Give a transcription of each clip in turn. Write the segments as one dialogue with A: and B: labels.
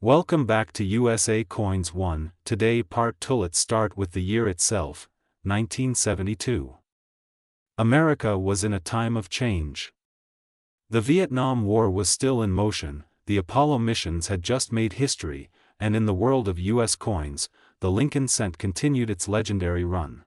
A: Welcome back to USA Coins 1. Today Part 2. Let's start with the year itself, 1972. America was in a time of change. The Vietnam War was still in motion, the Apollo missions had just made history, and in the world of US coins, the Lincoln cent continued its legendary run.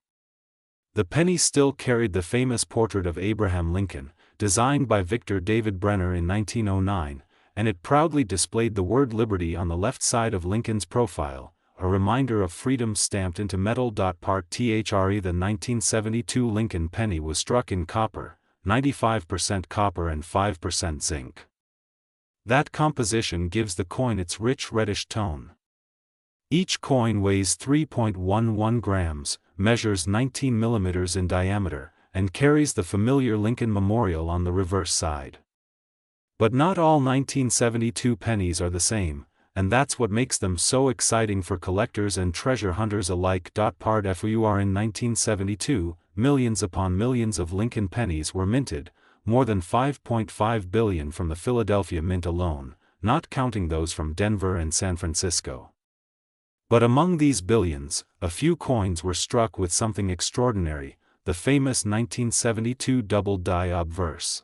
A: The penny still carried the famous portrait of Abraham Lincoln, designed by Victor David Brenner in 1909, and it proudly displayed the word liberty on the left side of Lincoln's profile, a reminder of freedom stamped into metal. Part THRE. The 1972 Lincoln penny was struck in copper, 95% copper and 5% zinc. That composition gives the coin its rich reddish tone. Each coin weighs 3.11 grams, measures 19 millimeters in diameter, and carries the familiar Lincoln memorial on the reverse side. But not all 1972 pennies are the same, and that's what makes them so exciting for collectors and treasure hunters alike. Part FUR. In 1972, millions upon millions of Lincoln pennies were minted, more than 5.5 billion from the Philadelphia Mint alone, not counting those from Denver and San Francisco. But among these billions, a few coins were struck with something extraordinary, the famous 1972 double die obverse.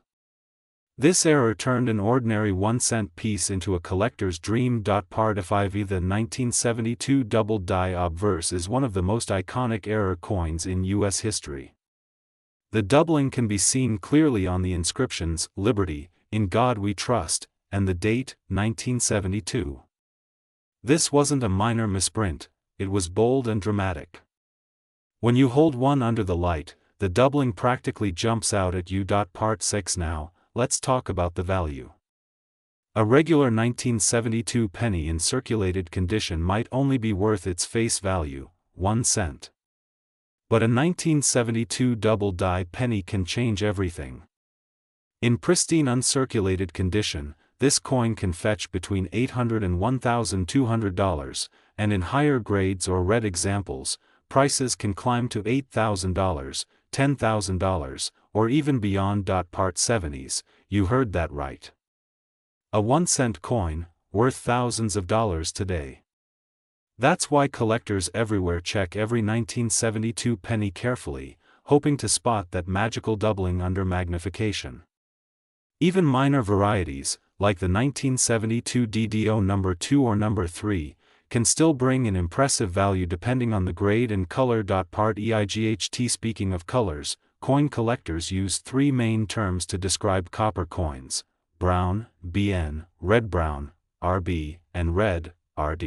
A: This error turned an ordinary 1-cent piece into a collector's dream. Part FIV. The 1972 double die obverse is one of the most iconic error coins in U.S. history. The doubling can be seen clearly on the inscriptions, "Liberty, in God We Trust," and the date, 1972. This wasn't a minor misprint, it was bold and dramatic. When you hold one under the light, the doubling practically jumps out at you. Part 6. Now, let's talk about the value. A regular 1972 penny in circulated condition might only be worth its face value, 1 cent. But a 1972 double die penny can change everything. In pristine uncirculated condition, this coin can fetch between $800 and $1,200, and in higher grades or red examples, prices can climb to $8,000, $10,000, or even beyond. Part 70s, you heard that right. A 1-cent coin, worth thousands of dollars today. That's why collectors everywhere check every 1972 penny carefully, hoping to spot that magical doubling under magnification. Even minor varieties, like the 1972 DDO number 2 or number 3, can still bring an impressive value depending on the grade and color. Part EIGHT. Speaking of colors, coin collectors use three main terms to describe copper coins: brown, BN, red-brown, RB, and red, RD.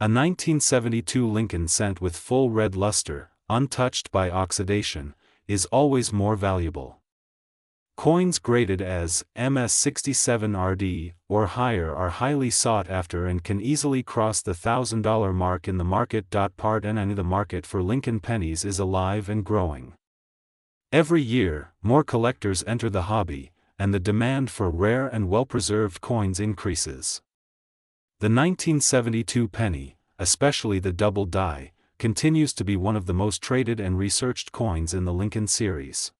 A: A 1972 Lincoln cent with full red luster, untouched by oxidation, is always more valuable. Coins graded as MS67RD or higher are highly sought after and can easily cross the $1,000 mark in the market. Part NN. The market for Lincoln pennies is alive and growing. Every year, more collectors enter the hobby, and the demand for rare and well-preserved coins increases. The 1972 penny, especially the double die, continues to be one of the most traded and researched coins in the Lincoln series.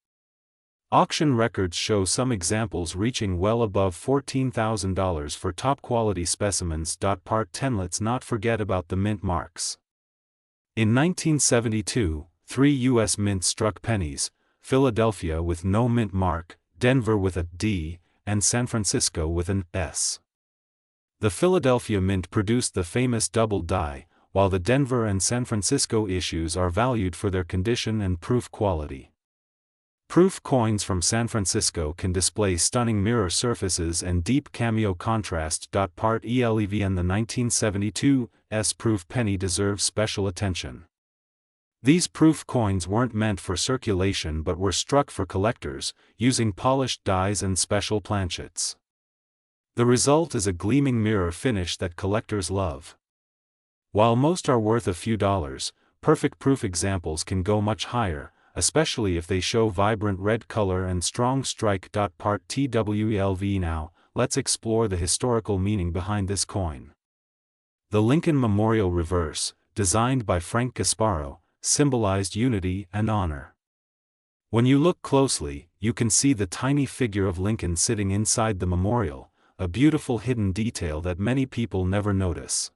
A: Auction records show some examples reaching well above $14,000 for top-quality specimens. Part 10. Let's not forget about the mint marks. In 1972, 3 U.S. mints struck pennies: Philadelphia with no mint mark, Denver with a D, and San Francisco with an S. The Philadelphia Mint produced the famous double die, while the Denver and San Francisco issues are valued for their condition and proof quality. Proof coins from San Francisco can display stunning mirror surfaces and deep cameo contrast. Part ELEVN. The 1972 S-proof penny deserves special attention. These proof coins weren't meant for circulation but were struck for collectors, using polished dies and special planchets. The result is a gleaming mirror finish that collectors love. While most are worth a few dollars, perfect proof examples can go much higher, especially if they show vibrant red color and strong strike. Part TWELV. Now, let's explore the historical meaning behind this coin. The Lincoln Memorial Reverse, designed by Frank Gasparo, symbolized unity and honor. When you look closely, you can see the tiny figure of Lincoln sitting inside the memorial, a beautiful hidden detail that many people never notice.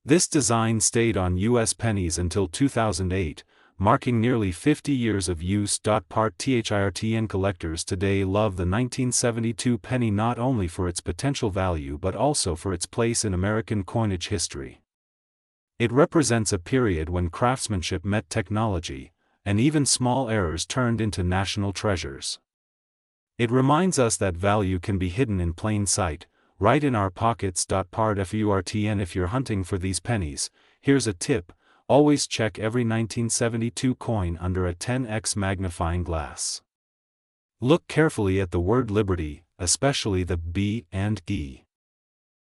A: This design stayed on U.S. pennies until 2008, marking nearly 50 years of use. Thirtn collectors today love the 1972 penny not only for its potential value but also for its place in American coinage history. It represents a period when craftsmanship met technology, and even small errors turned into national treasures. It reminds us that value can be hidden in plain sight, right in our pockets. Thirtn if you're hunting for these pennies, here's a tip: always check every 1972 coin under a 10x magnifying glass. Look carefully at the word Liberty, especially the B and E.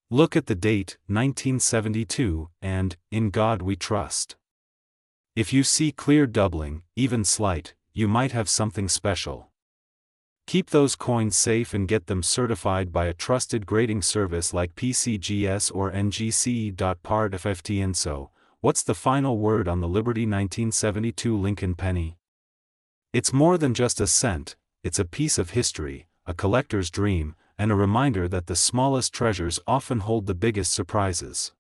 A: Look at the date, 1972, and In God We Trust. If you see clear doubling, even slight, you might have something special. Keep those coins safe and get them certified by a trusted grading service like PCGS or NGC. Thirtn So, what's the final word on the Liberty 1972 Lincoln penny? It's more than just a cent, it's a piece of history, a collector's dream, and a reminder that the smallest treasures often hold the biggest surprises.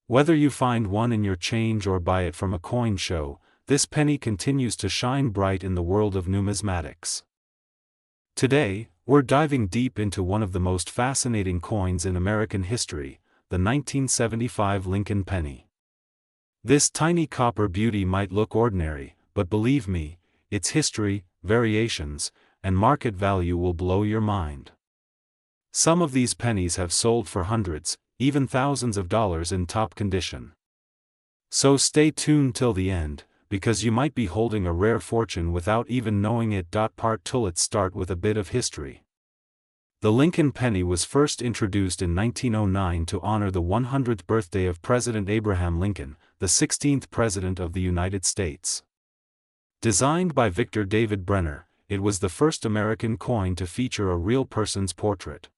A: Whether you find one in your change or buy it from a coin show, this penny continues to shine bright in the world of numismatics. Today, we're diving deep into one of the most fascinating coins in American history, the 1975 Lincoln penny. This tiny copper beauty might look ordinary, but believe me, its history, variations, and market value will blow your mind. Some of these pennies have sold for hundreds, even thousands of dollars in top condition. So stay tuned till the end, because you might be holding a rare fortune without even knowing it. Let's start with a bit of history. The Lincoln penny was first introduced in 1909 to honor the 100th birthday of President Abraham Lincoln, the 16th President of the United States. Designed by Victor David Brenner, it was the first American coin to feature a real person's portrait.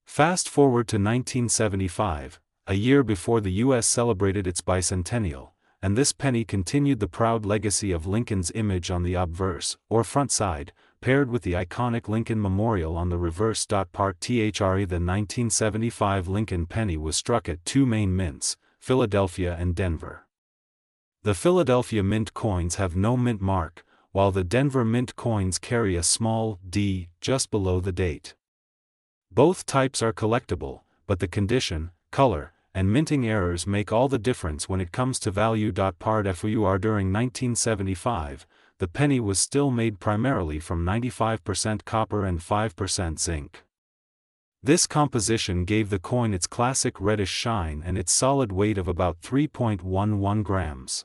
A: Fast forward to 1975, a year before the U.S. celebrated its bicentennial, and this penny continued the proud legacy of Lincoln's image on the obverse, or front side, paired with the iconic Lincoln Memorial on the reverse. The 1975 Lincoln penny was struck at two main mints, Philadelphia and Denver. The Philadelphia mint coins have no mint mark, while the Denver mint coins carry a small D just below the date. Both types are collectible, but the condition, color, and minting errors make all the difference when it comes to value. During 1975, the penny was still made primarily from 95% copper and 5% zinc. This composition gave the coin its classic reddish shine and its solid weight of about 3.11 grams.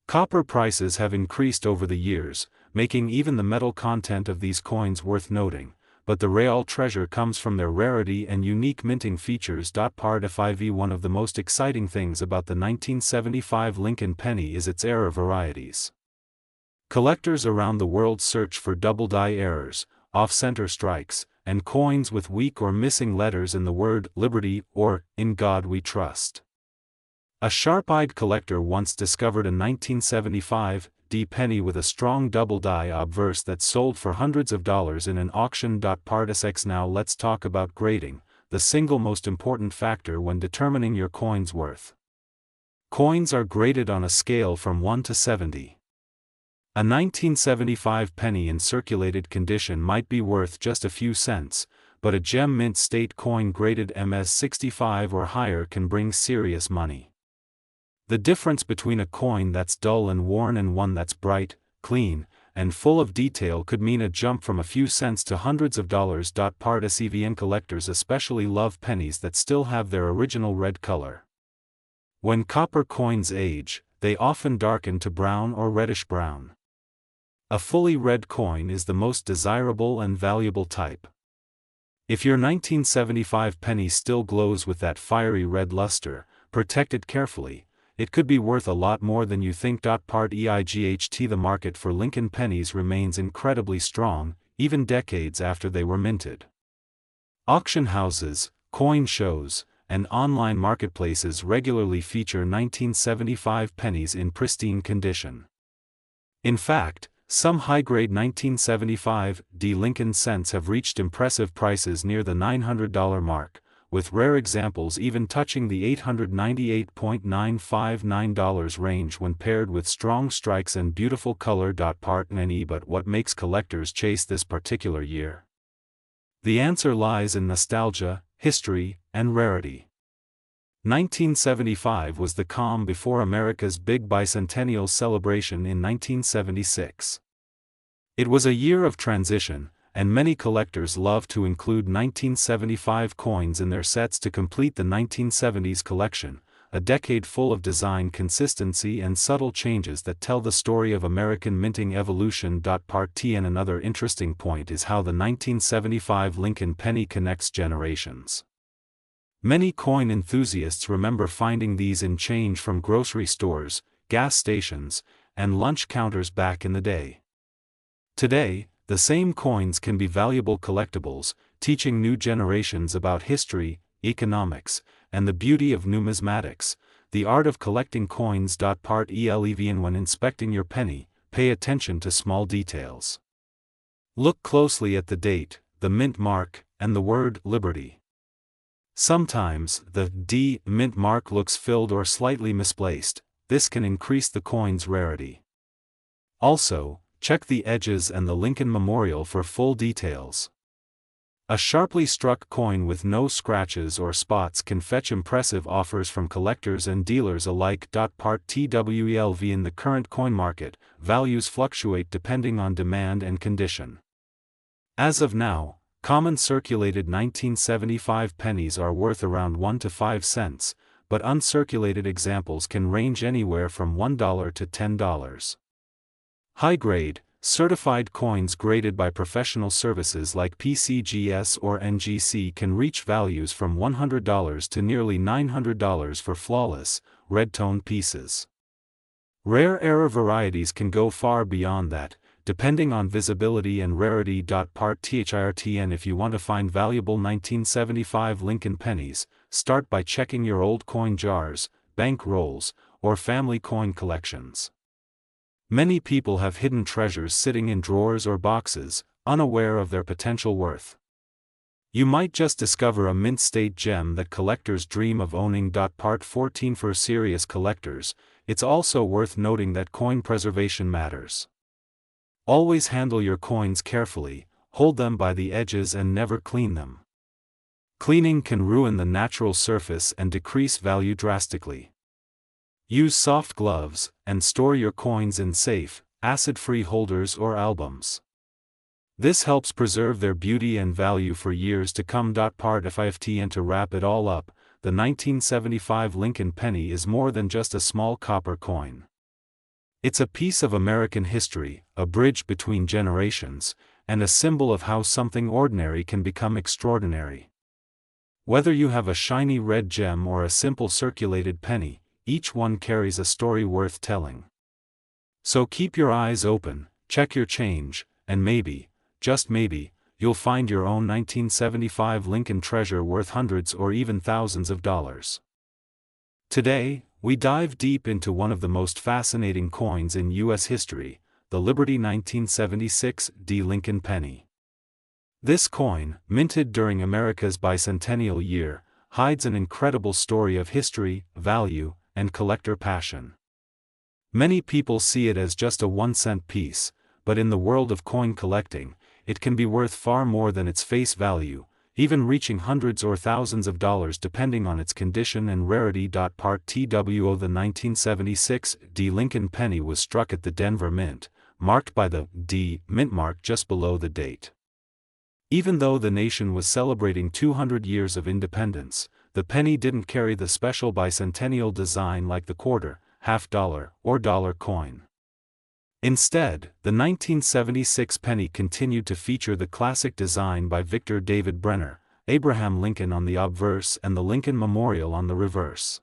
A: Copper prices have increased over the years, making even the metal content of these coins worth noting, but the real treasure comes from their rarity and unique minting features. One of the most exciting things about the 1975 Lincoln penny is its error varieties. Collectors around the world search for double die errors, off-center strikes, and coins with weak or missing letters in the word Liberty or In God We Trust. A sharp-eyed collector once discovered a 1975 D penny with a strong double die obverse that sold for hundreds of dollars in an auction. Now let's talk about grading, the single most important factor when determining your coin's worth. Coins are graded on a scale from 1 to 70. A 1975 penny in circulated condition might be worth just a few cents, but a gem mint state coin graded MS65 or higher can bring serious money. The difference between a coin that's dull and worn and one that's bright, clean, and full of detail could mean a jump from a few cents to hundreds of dollars. CVN collectors especially love pennies that still have their original red color. When copper coins age, they often darken to brown or reddish brown. A fully red coin is the most desirable and valuable type. If your 1975 penny still glows with that fiery red luster, protect it carefully. It could be worth a lot more than you think. The market for Lincoln pennies remains incredibly strong, even decades after they were minted. Auction houses, coin shows, and online marketplaces regularly feature 1975 pennies in pristine condition. In fact, Some high-grade 1975 D Lincoln cents have reached impressive prices near the $900 mark, with rare examples even touching the $898.959 range when paired with strong strikes and beautiful color. Part N. But what makes collectors chase this particular year? The answer lies in nostalgia, history, and rarity. 1975 was the calm before America's big bicentennial celebration in 1976. It was a year of transition, and many collectors love to include 1975 coins in their sets to complete the 1970s collection, a decade full of design consistency and subtle changes that tell the story of American minting evolution. Part T. And another interesting point is how the 1975 Lincoln penny connects generations. Many coin enthusiasts remember finding these in change from grocery stores, gas stations, and lunch counters back in the day. Today, the same coins can be valuable collectibles, teaching new generations about history, economics, and the beauty of numismatics, the art of collecting coins. Part Even when inspecting your penny, pay attention to small details. Look closely at the date, the mint mark, and the word Liberty. Sometimes, the D mint mark looks filled or slightly misplaced. This can increase the coin's rarity. Also, check the edges and the Lincoln Memorial for full details. A sharply struck coin with no scratches or spots can fetch impressive offers from collectors and dealers alike. Part TWELV in the current coin market, values fluctuate depending on demand and condition. As of now, common circulated 1975 pennies are worth around 1 to 5 cents, but uncirculated examples can range anywhere from $1 to $10. High-grade, certified coins graded by professional services like PCGS or NGC can reach values from $100 to nearly $900 for flawless, red-toned pieces. Rare error varieties can go far beyond that, depending on visibility and rarity. Part THIRTN If you want to find valuable 1975 Lincoln pennies, start by checking your old coin jars, bank rolls, or family coin collections. Many people have hidden treasures sitting in drawers or boxes, unaware of their potential worth. You might just discover a mint-state gem that collectors dream of owning. Part 14 For serious collectors, it's also worth noting that coin preservation matters. Always handle your coins carefully, hold them by the edges and never clean them. Cleaning can ruin the natural surface and decrease value drastically. Use soft gloves, and store your coins in safe, acid-free holders or albums. This helps preserve their beauty and value for years to come. Part FIFT And to wrap it all up, the 1975 Lincoln penny is more than just a small copper coin. It's a piece of American history, a bridge between generations, and a symbol of how something ordinary can become extraordinary. Whether you have a shiny red gem or a simple circulated penny, each one carries a story worth telling. So keep your eyes open, check your change, and maybe, just maybe, you'll find your own 1975 Lincoln treasure worth hundreds or even thousands of dollars. Today, we dive deep into one of the most fascinating coins in U.S. history, the Liberty 1976 D Lincoln penny. This coin, minted during America's bicentennial year, hides an incredible story of history, value, and collector passion. Many people see it as just a 1-cent piece, but in the world of coin collecting, it can be worth far more than its face value, even reaching hundreds or thousands of dollars depending on its condition and rarity. Part TWO The 1976 D Lincoln penny was struck at the Denver Mint, marked by the D mint mark just below the date. Even though the nation was celebrating 200 years of independence, the penny didn't carry the special bicentennial design like the quarter, half-dollar, or dollar coin. Instead, the 1976 penny continued to feature the classic design by Victor David Brenner, Abraham Lincoln on the obverse and the Lincoln Memorial on the reverse.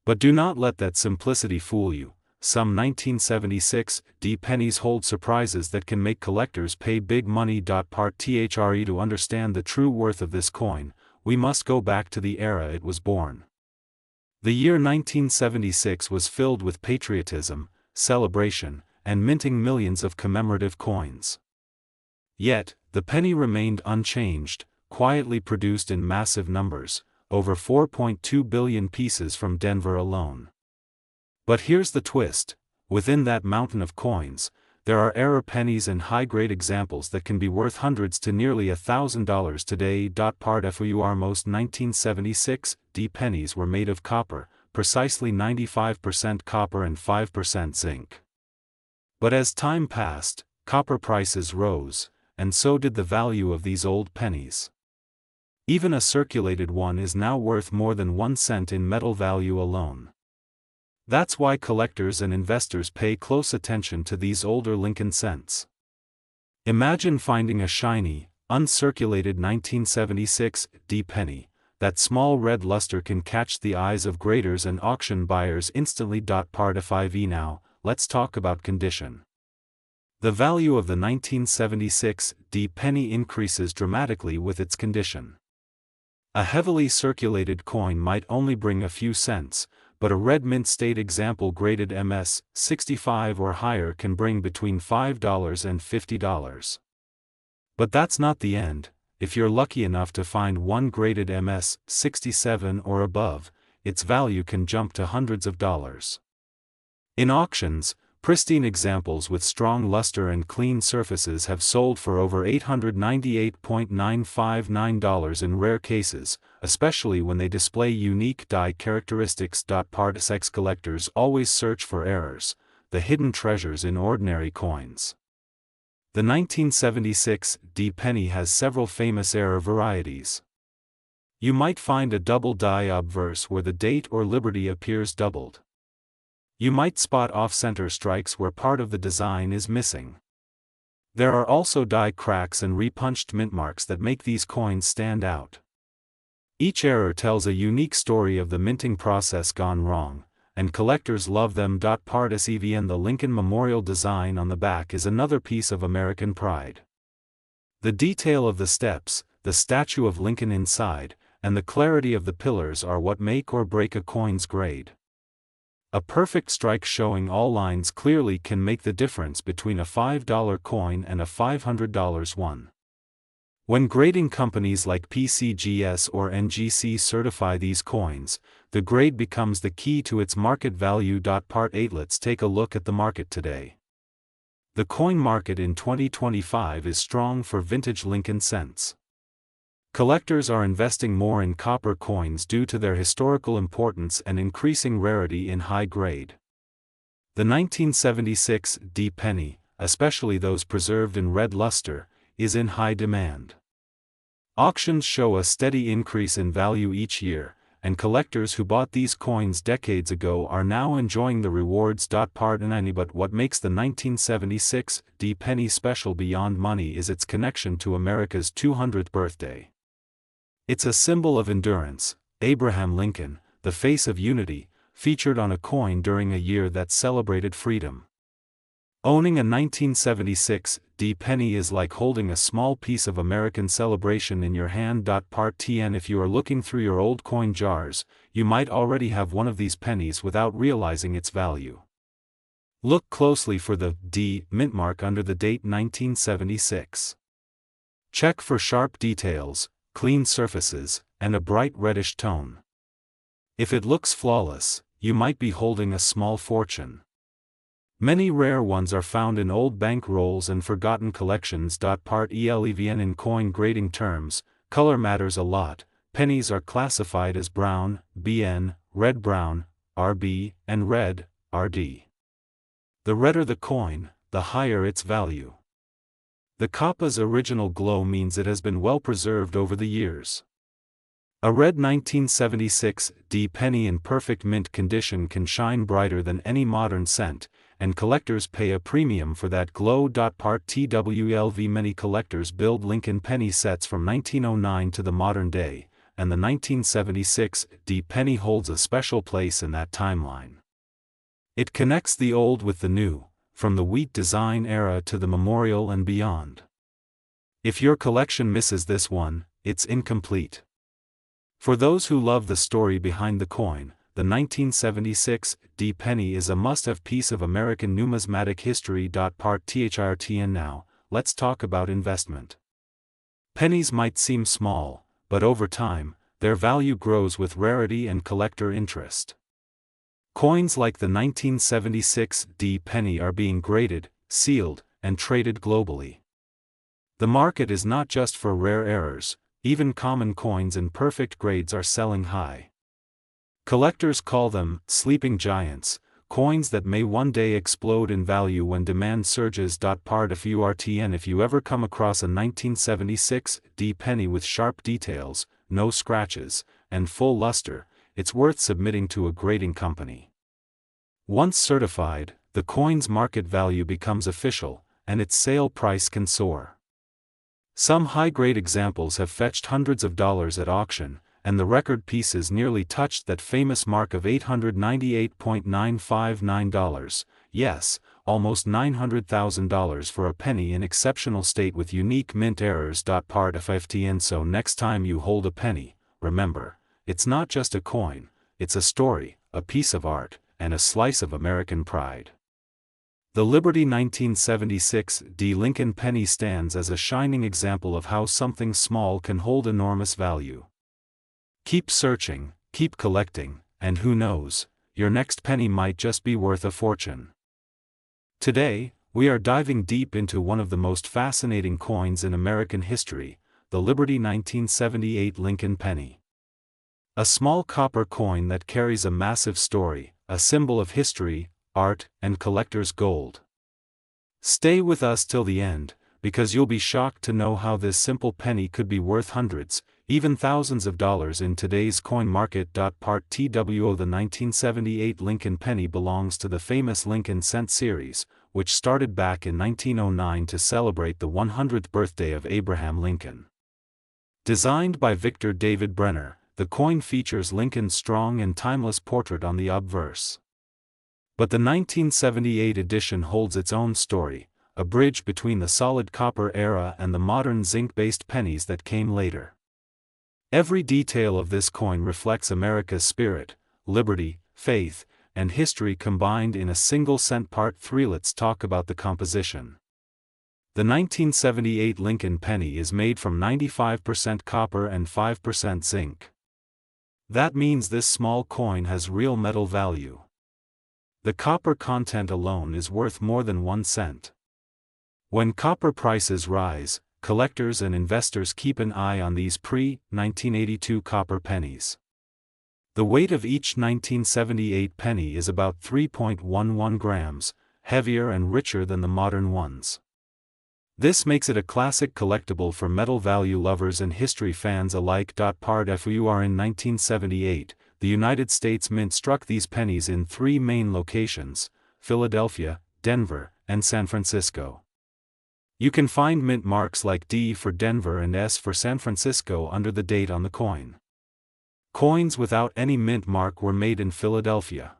A: But do not let that simplicity fool you. Some 1976 D pennies hold surprises that can make collectors pay big money. Part THRE To understand the true worth of this coin, we must go back to the era it was born. The year 1976 was filled with patriotism, celebration, and minting millions of commemorative coins. Yet, the penny remained unchanged, quietly produced in massive numbers, over 4.2 billion pieces from Denver alone. But here's the twist: within that mountain of coins, there are error pennies and high-grade examples that can be worth hundreds to nearly $1,000 today. Part FOUR most 1976 D pennies were made of copper, precisely 95% copper and 5% zinc. But as time passed, copper prices rose, and so did the value of these old pennies. Even a circulated one is now worth more than 1 cent in metal value alone. That's why collectors and investors pay close attention to these older Lincoln cents. Imagine finding a shiny, uncirculated 1976 D penny. That small red luster can catch the eyes of graders and auction buyers instantly. Part FIV now, let's talk about condition. The value of the 1976 D penny increases dramatically with its condition. A heavily circulated coin might only bring a few cents, but a red mint state example graded MS 65 or higher can bring between $5 and $50. But that's not the end. If you're lucky enough to find one graded MS 67 or above, its value can jump to hundreds of dollars. In auctions, pristine examples with strong luster and clean surfaces have sold for over $898.959 in rare cases, especially when they display unique die characteristics. Part sex collectors always search for errors, the hidden treasures in ordinary coins. The 1976 D penny has several famous error varieties. You might find a double die obverse where the date or liberty appears doubled. You might spot off-center strikes where part of the design is missing. There are also die cracks and repunched mint marks that make these coins stand out. Each error tells a unique story of the minting process gone wrong, and collectors love them. Part SEVN the Lincoln Memorial design on the back is another piece of American pride. The detail of the steps, the statue of Lincoln inside, and the clarity of the pillars are what make or break a coin's grade. A perfect strike showing all lines clearly can make the difference between a $5 coin and a $500 one. When grading companies like PCGS or NGC certify these coins, the grade becomes the key to its market value. Part 8 let's take a look at the market today. The coin market in 2025 is strong for vintage Lincoln cents. Collectors are investing more in copper coins due to their historical importance and increasing rarity in high grade. The 1976 D penny, especially those preserved in red luster, is in high demand. Auctions show a steady increase in value each year, and collectors who bought these coins decades ago are now enjoying the rewards. Part 9 But what makes the 1976 D penny special beyond money is its connection to America's 200th birthday. It's a symbol of endurance. Abraham Lincoln, the face of unity, featured on a coin during a year that celebrated freedom. Owning a 1976 D penny is like holding a small piece of American celebration in your hand. Part TN If you are looking through your old coin jars, you might already have one of these pennies without realizing its value. Look closely for the D mint mark under the date 1976. Check for sharp details, clean surfaces, and a bright reddish tone. If it looks flawless, you might be holding a small fortune. Many rare ones are found in old bank rolls and forgotten collections. Part ELEVN In coin grading terms, color matters a lot. Pennies are classified as brown, BN, red-brown, RB, and red, RD. The redder the coin, the higher its value. The coppa's original glow means it has been well preserved over the years. A red 1976 D penny in perfect mint condition can shine brighter than any modern cent, and collectors pay a premium for that glow. Part TWLV Many collectors build Lincoln penny sets from 1909 to the modern day, and the 1976 D penny holds a special place in that timeline. It connects the old with the new, from the wheat design era to the memorial and beyond. If your collection misses this one, it's incomplete. For those who love the story behind the coin, the 1976 D penny is a must-have piece of American numismatic history. Part THIRTN. Now, let's talk about investment. Pennies might seem small, but over time, their value grows with rarity and collector interest. Coins like the 1976 D penny are being graded, sealed, and traded globally. The market is not just for rare errors, even common coins in perfect grades are selling high. Collectors call them sleeping giants, coins that may one day explode in value when demand surges. Part FURTN. If you ever come across a 1976 D penny with sharp details, no scratches, and full luster, it's worth submitting to a grading company. Once certified, the coin's market value becomes official, and its sale price can soar. Some high-grade examples have fetched hundreds of dollars at auction, and the record pieces nearly touched that famous mark of $898.959. Yes, almost $900,000 for a penny in exceptional state with unique mint errors. Part FFTN. So next time you hold a penny, remember, it's not just a coin, it's a story, a piece of art, and a slice of American pride. The Liberty 1976 D Lincoln penny stands as a shining example of how something small can hold enormous value. Keep searching, keep collecting, and who knows, your next penny might just be worth a fortune. Today, we are diving deep into one of the most fascinating coins in American history, the Liberty 1978 Lincoln penny. A small copper coin that carries a massive story, a symbol of history, art, and collector's gold. Stay with us till the end, because you'll be shocked to know how this simple penny could be worth hundreds, even thousands of dollars in today's coin market. Part TWO. The 1978 Lincoln penny belongs to the famous Lincoln cent series, which started back in 1909 to celebrate the 100th birthday of Abraham Lincoln. Designed by Victor David Brenner, the coin features Lincoln's strong and timeless portrait on the obverse. But the 1978 edition holds its own story, a bridge between the solid copper era and the modern zinc-based pennies that came later. Every detail of this coin reflects America's spirit, liberty, faith, and history combined in a single cent. Part 3. Let's talk about the composition. The 1978 Lincoln penny is made from 95% copper and 5% zinc. That means this small coin has real metal value. The copper content alone is worth more than 1 cent. When copper prices rise, collectors and investors keep an eye on these pre-1982 copper pennies. The weight of each 1978 penny is about 3.11 grams, heavier and richer than the modern ones. This makes it a classic collectible for metal value lovers and history fans alike. Part FUR. In 1978, the United States Mint struck these pennies in 3 main locations: Philadelphia, Denver, and San Francisco. You can find mint marks like D for Denver and S for San Francisco under the date on the coin. Coins without any mint mark were made in Philadelphia.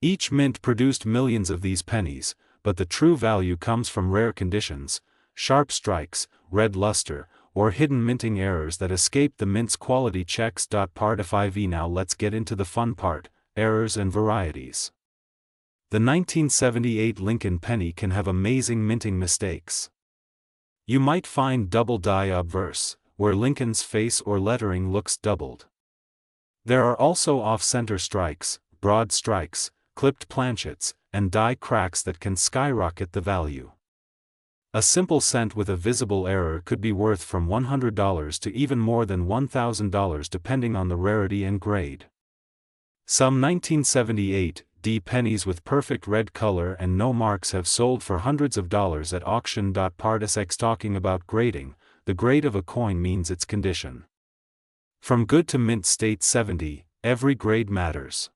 A: Each mint produced millions of these pennies, but the true value comes from rare conditions, sharp strikes, red luster, or hidden minting errors that escape the mint's quality checks. Part FIV. Now let's get into the fun part: errors and varieties. The 1978 Lincoln penny can have amazing minting mistakes. You might find double die obverse, where Lincoln's face or lettering looks doubled. There are also off-center strikes, broad strikes, clipped planchets, and die cracks that can skyrocket the value. A simple cent with a visible error could be worth from $100 to even more than $1,000 depending on the rarity and grade. Some 1978 D pennies with perfect red color and no marks have sold for hundreds of dollars at auction. Part SX. Talking about grading, the grade of a coin means its condition. From good to mint state 70, every grade matters.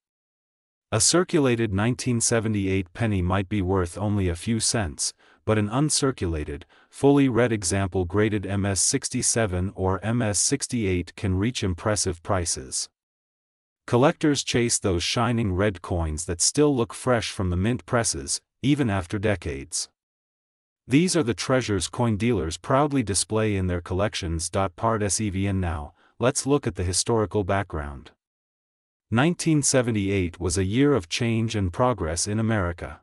A: A circulated 1978 penny might be worth only a few cents, but an uncirculated, fully read example graded MS67 or MS68 can reach impressive prices. Collectors chase those shining red coins that still look fresh from the mint presses, even after decades. These are the treasures coin dealers proudly display in their collections. Part SEVN. Now, let's look at the historical background. 1978 was a year of change and progress in America.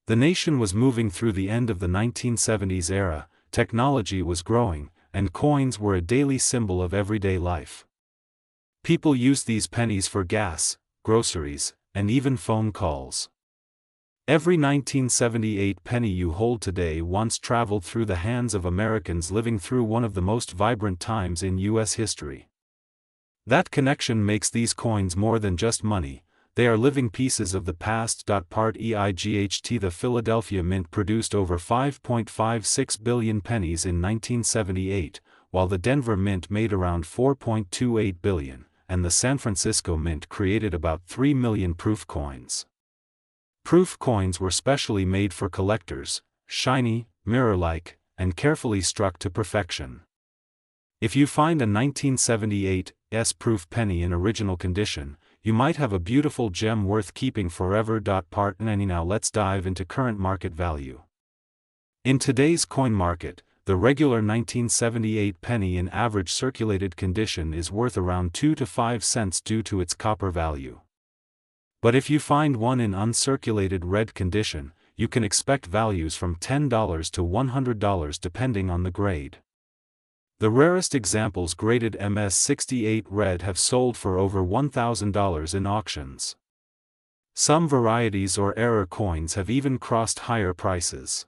A: The nation was moving through the end of the 1970s era, technology was growing, and coins were a daily symbol of everyday life. People used these pennies for gas, groceries, and even phone calls. Every 1978 penny you hold today once traveled through the hands of Americans living through one of the most vibrant times in U.S. history. That connection makes these coins more than just money, they are living pieces of the past. Part EIGHT The Philadelphia Mint produced over 5.56 billion pennies in 1978, while the Denver Mint made around 4.28 billion, and the San Francisco Mint created about 3 million proof coins. Proof coins were specially made for collectors, shiny, mirror-like, and carefully struck to perfection. If you find a 1978 proof penny in original condition, you might have a beautiful gem worth keeping forever. Part 90 Now let's dive into current market value. In today's coin market, the regular 1978 penny in average circulated condition is worth around 2 to 5 cents due to its copper value. But if you find one in uncirculated red condition, you can expect values from $10 to $100 depending on the grade. The rarest examples graded MS68 red have sold for over $1,000 in auctions. Some varieties or error coins have even crossed higher prices.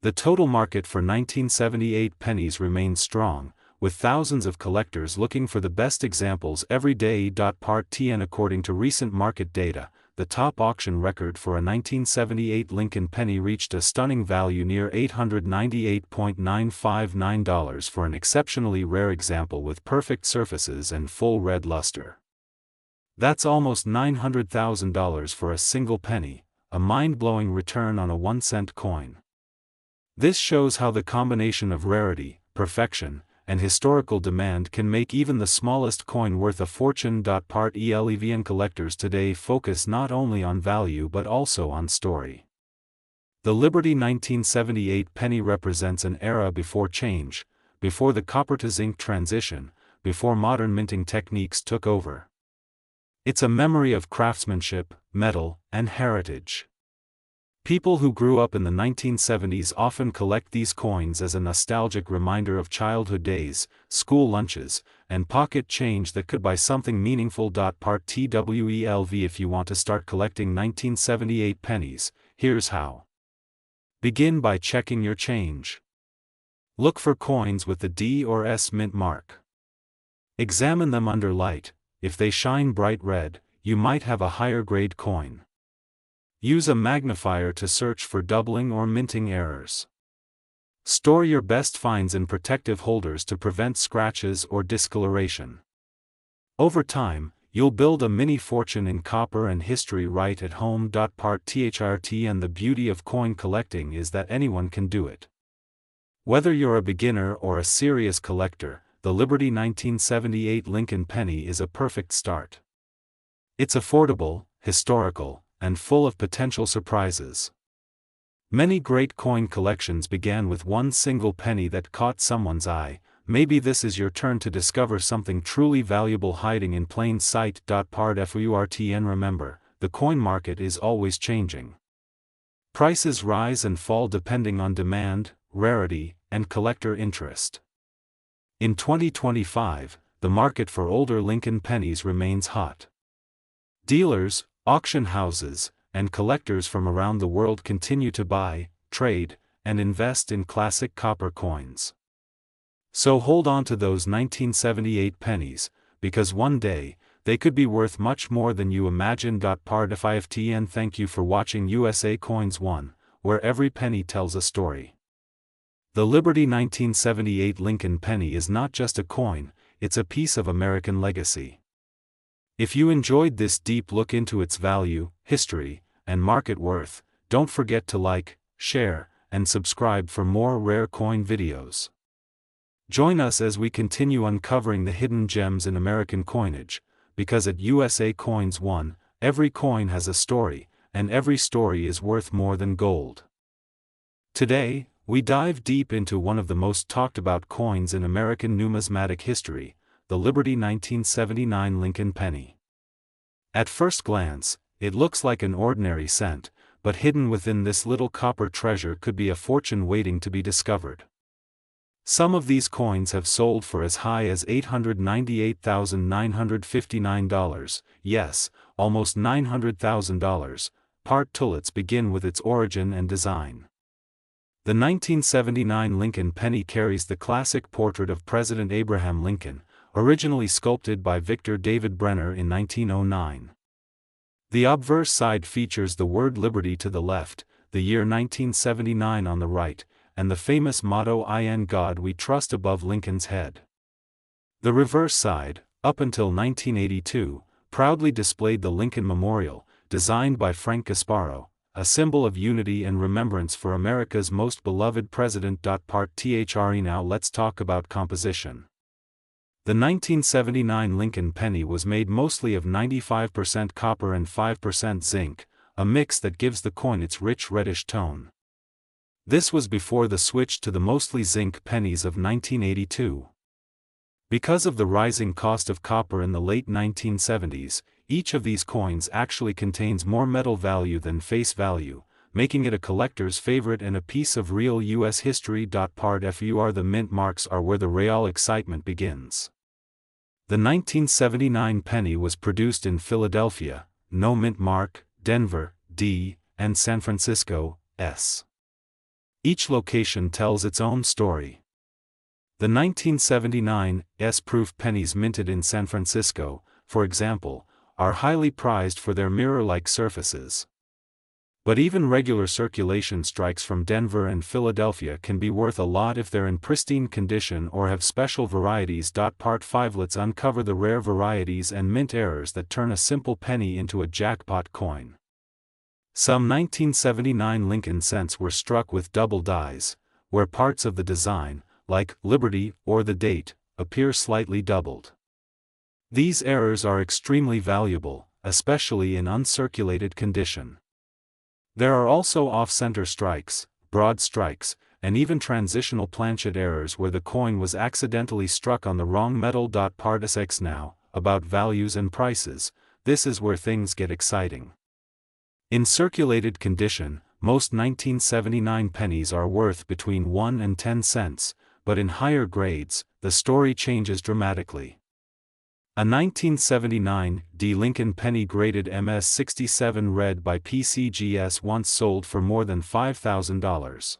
A: The total market for 1978 pennies remains strong, with thousands of collectors looking for the best examples every day. Part TN According to recent market data, the top auction record for a 1978 Lincoln penny reached a stunning value near $898.959 for an exceptionally rare example with perfect surfaces and full red luster. That's almost $900,000 for a single penny, a mind-blowing return on a 1-cent coin. This shows how the combination of rarity, perfection, and historical demand can make even the smallest coin worth a fortune. Part ELEVN collectors today focus not only on value but also on story. The Liberty 1978 penny represents an era before change, before the copper to zinc transition, before modern minting techniques took over. It's a memory of craftsmanship, metal, and heritage. People who grew up in the 1970s often collect these coins as a nostalgic reminder of childhood days, school lunches, and pocket change that could buy something meaningful. Part TWELV If you want to start collecting 1978 pennies, here's how. Begin by checking your change. Look for coins with the D or S mint mark. Examine them under light. If they shine bright red, you might have a higher grade coin. Use a magnifier to search for doubling or minting errors. Store your best finds in protective holders to prevent scratches or discoloration. Over time, you'll build a mini fortune in copper and history right at home. Part THRT And the beauty of coin collecting is that anyone can do it. Whether you're a beginner or a serious collector, the Liberty 1978 Lincoln penny is a perfect start. It's affordable, historical, and full of potential surprises. Many great coin collections began with one single penny that caught someone's eye. Maybe this is your turn to discover something truly valuable hiding in plain sight. Part FURTN Remember, the coin market is always changing. Prices rise and fall depending on demand, rarity, and collector interest. In 2025, the market for older Lincoln pennies remains hot. Dealers, auction houses, and collectors from around the world continue to buy, trade, and invest in classic copper coins. So hold on to those 1978 pennies, because one day, they could be worth much more than you imagine. Part FIFTN Thank you for watching USA Coins 1, where every penny tells a story. The Liberty 1978 Lincoln penny is not just a coin, it's a piece of American legacy. If you enjoyed this deep look into its value, history, and market worth, don't forget to like, share, and subscribe for more rare coin videos. Join us as we continue uncovering the hidden gems in American coinage, because at USA Coins 1, every coin has a story, and every story is worth more than gold. Today, we dive deep into one of the most talked about coins in American numismatic history, the Liberty 1979 Lincoln penny. At first glance, it looks like an ordinary cent, but hidden within this little copper treasure could be a fortune waiting to be discovered. Some of these coins have sold for as high as $898,959, yes, almost $900,000. Part Tullets begin with its origin and design. The 1979 Lincoln penny carries the classic portrait of President Abraham Lincoln, originally sculpted by Victor David Brenner in 1909. The obverse side features the word liberty to the left, the year 1979 on the right, and the famous motto "In God We Trust" above Lincoln's head. The reverse side, up until 1982, proudly displayed the Lincoln Memorial, designed by Frank Gasparo, a symbol of unity and remembrance for America's most beloved president. Part THRE. Now let's talk about composition. The 1979 Lincoln penny was made mostly of 95% copper and 5% zinc, a mix that gives the coin its rich reddish tone. This was before the switch to the mostly zinc pennies of 1982. Because of the rising cost of copper in the late 1970s, each of these coins actually contains more metal value than face value, making it a collector's favorite and a piece of real U.S. history. Part FUR. The mint marks are where the real excitement begins. The 1979 penny was produced in Philadelphia, no mint mark, Denver, D, and San Francisco, S. Each location tells its own story. The 1979 S-proof pennies minted in San Francisco, for example, are highly prized for their mirror-like surfaces. But even regular circulation strikes from Denver and Philadelphia can be worth a lot if they're in pristine condition or have special varieties. Part 5. Let's uncover the rare varieties and mint errors that turn a simple penny into a jackpot coin. Some 1979 Lincoln cents were struck with double dies, where parts of the design, like Liberty or the date, appear slightly doubled. These errors are extremely valuable, especially in uncirculated condition. There are also off-center strikes, broad strikes, and even transitional planchet errors where the coin was accidentally struck on the wrong metal. Part SX. Now, about values and prices, this is where things get exciting. In circulated condition, most 1979 pennies are worth between 1 and 10 cents, but in higher grades, the story changes dramatically. A 1979 D Lincoln penny graded MS-67 read by PCGS once sold for more than $5,000.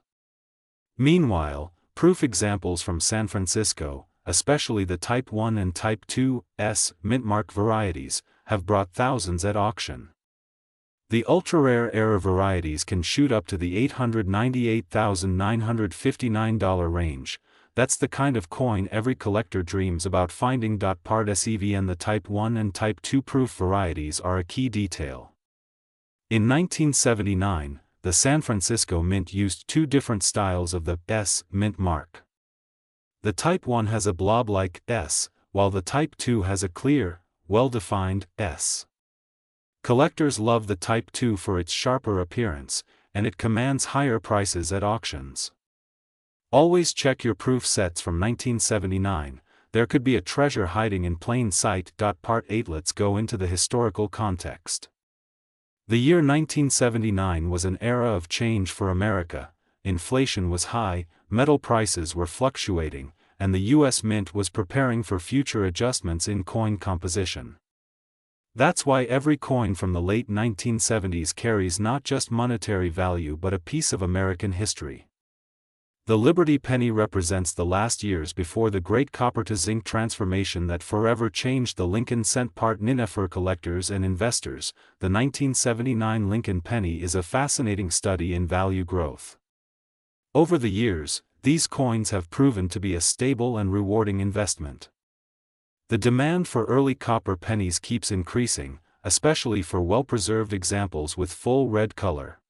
A: Meanwhile, proof examples from San Francisco, especially the Type 1 and Type 2 S mintmark varieties, have brought thousands at auction. The ultra-rare error varieties can shoot up to the $898,959 range. That's the kind of coin every collector dreams about finding. Part SEVN. The Type 1 and Type 2 proof varieties are a key detail. In 1979, the San Francisco Mint used two different styles of the S mint mark. The Type 1 has a blob-like S, while the Type 2 has a clear, well-defined S. Collectors love the Type 2 for its sharper appearance, and it commands higher prices at auctions. Always check your proof sets from 1979, there could be a treasure hiding in plain sight. Part 8. Let's go into the historical context. The year 1979 was an era of change for America. Inflation was high, metal prices were fluctuating, and the U.S. Mint was preparing for future adjustments in coin composition. That's why every coin from the late 1970s carries not just monetary value but a piece of American history. The Liberty penny represents the last years before the great copper-to-zinc transformation that forever changed the Lincoln cent. Part NINA. For collectors and investors, the 1979 Lincoln penny is a fascinating study in value growth. Over the years, these coins have proven to be a stable and rewarding investment. The demand for early copper pennies keeps increasing, especially for well-preserved examples with full red color.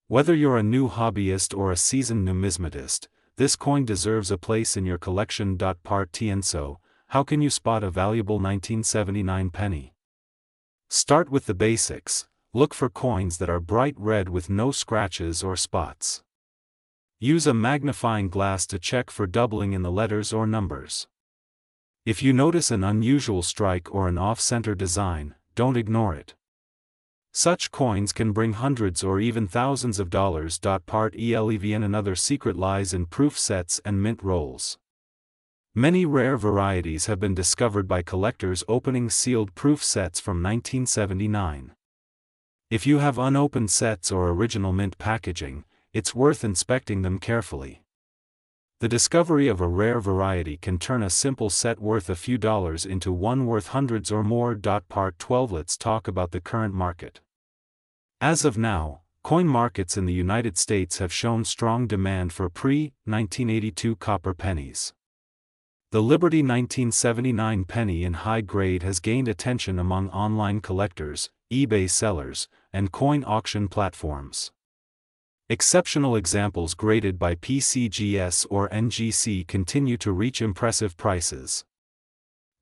A: Whether you're a new hobbyist or a seasoned numismatist, this coin deserves a place in your collection. Part TN. So, how can you spot a valuable 1979 penny? Start with the basics. Look for coins that are bright red with no scratches or spots. Use a magnifying glass to check for doubling in the letters or numbers. If you notice an unusual strike or an off-center design, don't ignore it. Such coins can bring hundreds or even thousands of dollars. Part 11 and other secret lies in proof sets and mint rolls. Many rare varieties have been discovered by collectors opening sealed proof sets from 1979. If you have unopened sets or original mint packaging, it's worth inspecting them carefully. The discovery of a rare variety can turn a simple set worth a few dollars into one worth hundreds or more. Part 12. Let's talk about the current market. As of now, coin markets in the United States have shown strong demand for pre-1982 copper pennies. The Liberty 1979 penny in high grade has gained attention among online collectors, eBay sellers, and coin auction platforms. Exceptional examples graded by PCGS or NGC continue to reach impressive prices.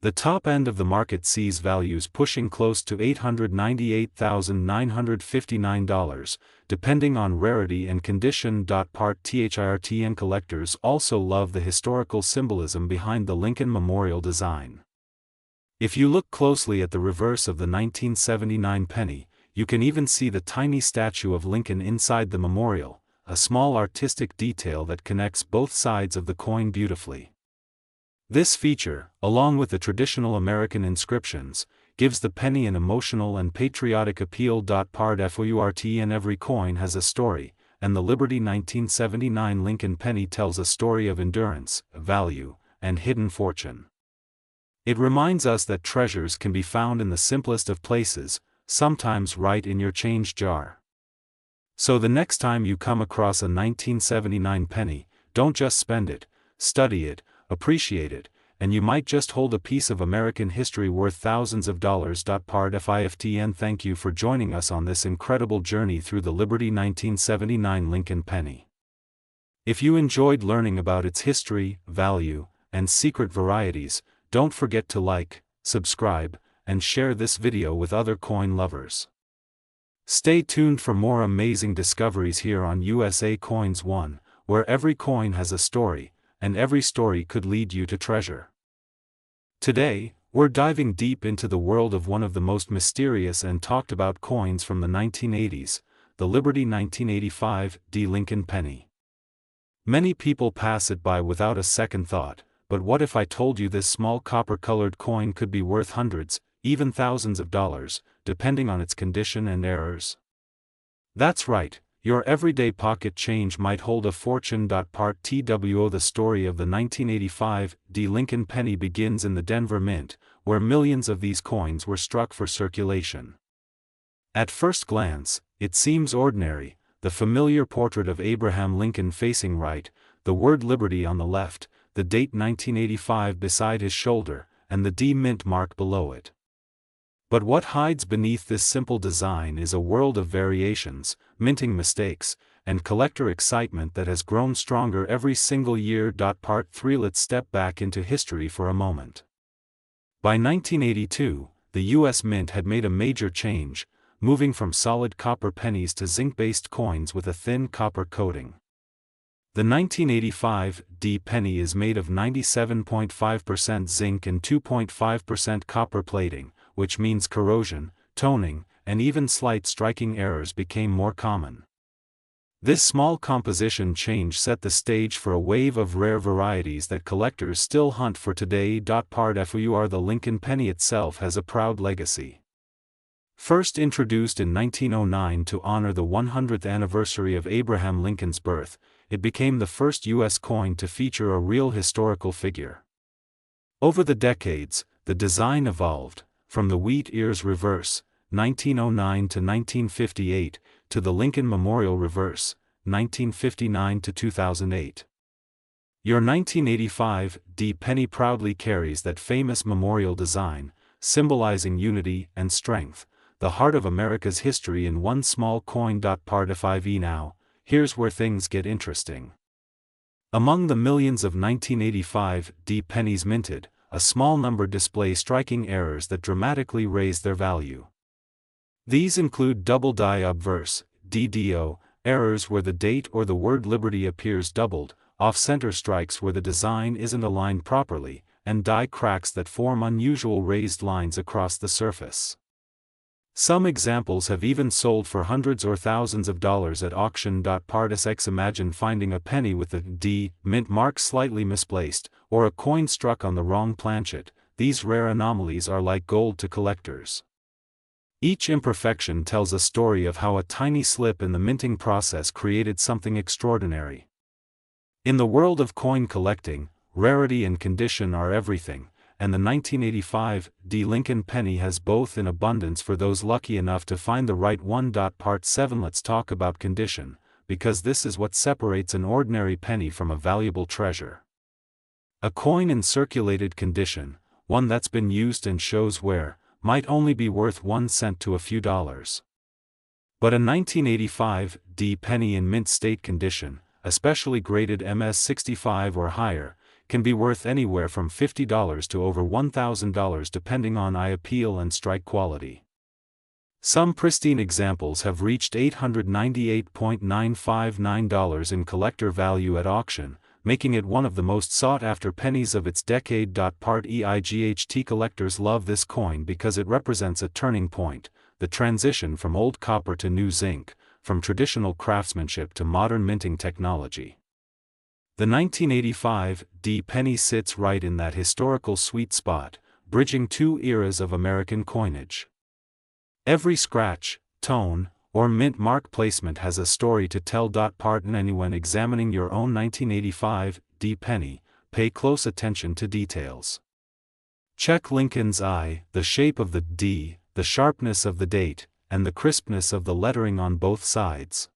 A: The top end of the market sees values pushing close to $898,959, depending on rarity and condition. Part THIRTN collectors also love the historical symbolism behind the Lincoln Memorial design. If you look closely at the reverse of the 1979 penny, you can even see the tiny statue of Lincoln inside the memorial, a small artistic detail that connects both sides of the coin beautifully. This feature, along with the traditional American inscriptions, gives the penny an emotional and patriotic appeal. Part FOURTN every coin has a story, and the Liberty 1979 Lincoln penny tells a story of endurance, value, and hidden fortune. It reminds us that treasures can be found in the simplest of places, sometimes right in your change jar. So the next time you come across a 1979 penny, don't just spend it, study it, appreciate it, and you might just hold a piece of American history worth thousands of dollars. Part FIFTN thank you for joining us on this incredible journey through the Liberty 1979 Lincoln penny. If you enjoyed learning about its history, value, and secret varieties, don't forget to like, subscribe, and share this video with other coin lovers. Stay tuned for more amazing discoveries here on USA Coins 1, where every coin has a story, and every story could lead you to treasure. Today, we're diving deep into the world of one of the most mysterious and talked about coins from the 1980s, the Liberty 1985 Lincoln penny. Many people pass it by without a second thought, but what if I told you this small copper-colored coin could be worth hundreds, even thousands of dollars, depending on its condition and errors? That's right. Your everyday pocket change might hold a fortune. Part TWO the story of the 1985 Lincoln penny begins in the Denver Mint, where millions of these coins were struck for circulation. At first glance, it seems ordinary, the familiar portrait of Abraham Lincoln facing right, the word Liberty on the left, the date 1985 beside his shoulder, and the D mint mark below it. But what hides beneath this simple design is a world of variations, minting mistakes, and collector excitement that has grown stronger every single year. Part 3 let's step back into history for a moment. By 1982, the U.S. Mint had made a major change, moving from solid copper pennies to zinc-based coins with a thin copper coating. The 1985 penny is made of 97.5% zinc and 2.5% copper plating, which means corrosion, toning, and even slight striking errors became more common. This small composition change set the stage for a wave of rare varieties that collectors still hunt for today. Part FOUR the Lincoln penny itself has a proud legacy. First introduced in 1909 to honor the 100th anniversary of Abraham Lincoln's birth, it became the first U.S. coin to feature a real historical figure. Over the decades, the design evolved, from the wheat ears reverse, 1909 to 1958, to the Lincoln Memorial reverse, 1959 to 2008. Your 1985 penny proudly carries that famous memorial design, symbolizing unity and strength, the heart of America's history in one small coin. Part FIV now, here's where things get interesting. Among the millions of 1985 pennies minted, a small number display striking errors that dramatically raise their value. These include double die obverse, DDO, errors where the date or the word Liberty appears doubled, off-center strikes where the design isn't aligned properly, and die cracks that form unusual raised lines across the surface. Some examples have even sold for hundreds or thousands of dollars at auction. Part imagine finding a penny with the D mint mark slightly misplaced, or a coin struck on the wrong planchet. These rare anomalies are like gold to collectors. Each imperfection tells a story of how a tiny slip in the minting process created something extraordinary. In the world of coin collecting, rarity and condition are everything, and the 1985 D Lincoln penny has both in abundance for those lucky enough to find the right one. Part 7 Let's talk about condition, because this is what separates an ordinary penny from a valuable treasure. A coin in circulated condition, one that's been used and shows wear, might only be worth 1 cent to a few dollars. But a 1985 D penny in mint state condition, especially graded MS-65 or higher, can be worth anywhere from $50 to over $1,000 depending on eye appeal and strike quality. Some pristine examples have reached $898.959 in collector value at auction, making it one of the most sought-after pennies of its decade. Part EIGHT collectors love this coin because it represents a turning point, the transition from old copper to new zinc, from traditional craftsmanship to modern minting technology. The 1985 D penny sits right in that historical sweet spot, bridging two eras of American coinage. Every scratch, tone, or mint mark placement has a story to tell. Part When examining your own 1985 D penny, pay close attention to details. Check Lincoln's eye, the shape of the D, the sharpness of the date, and the crispness of the lettering on both sides.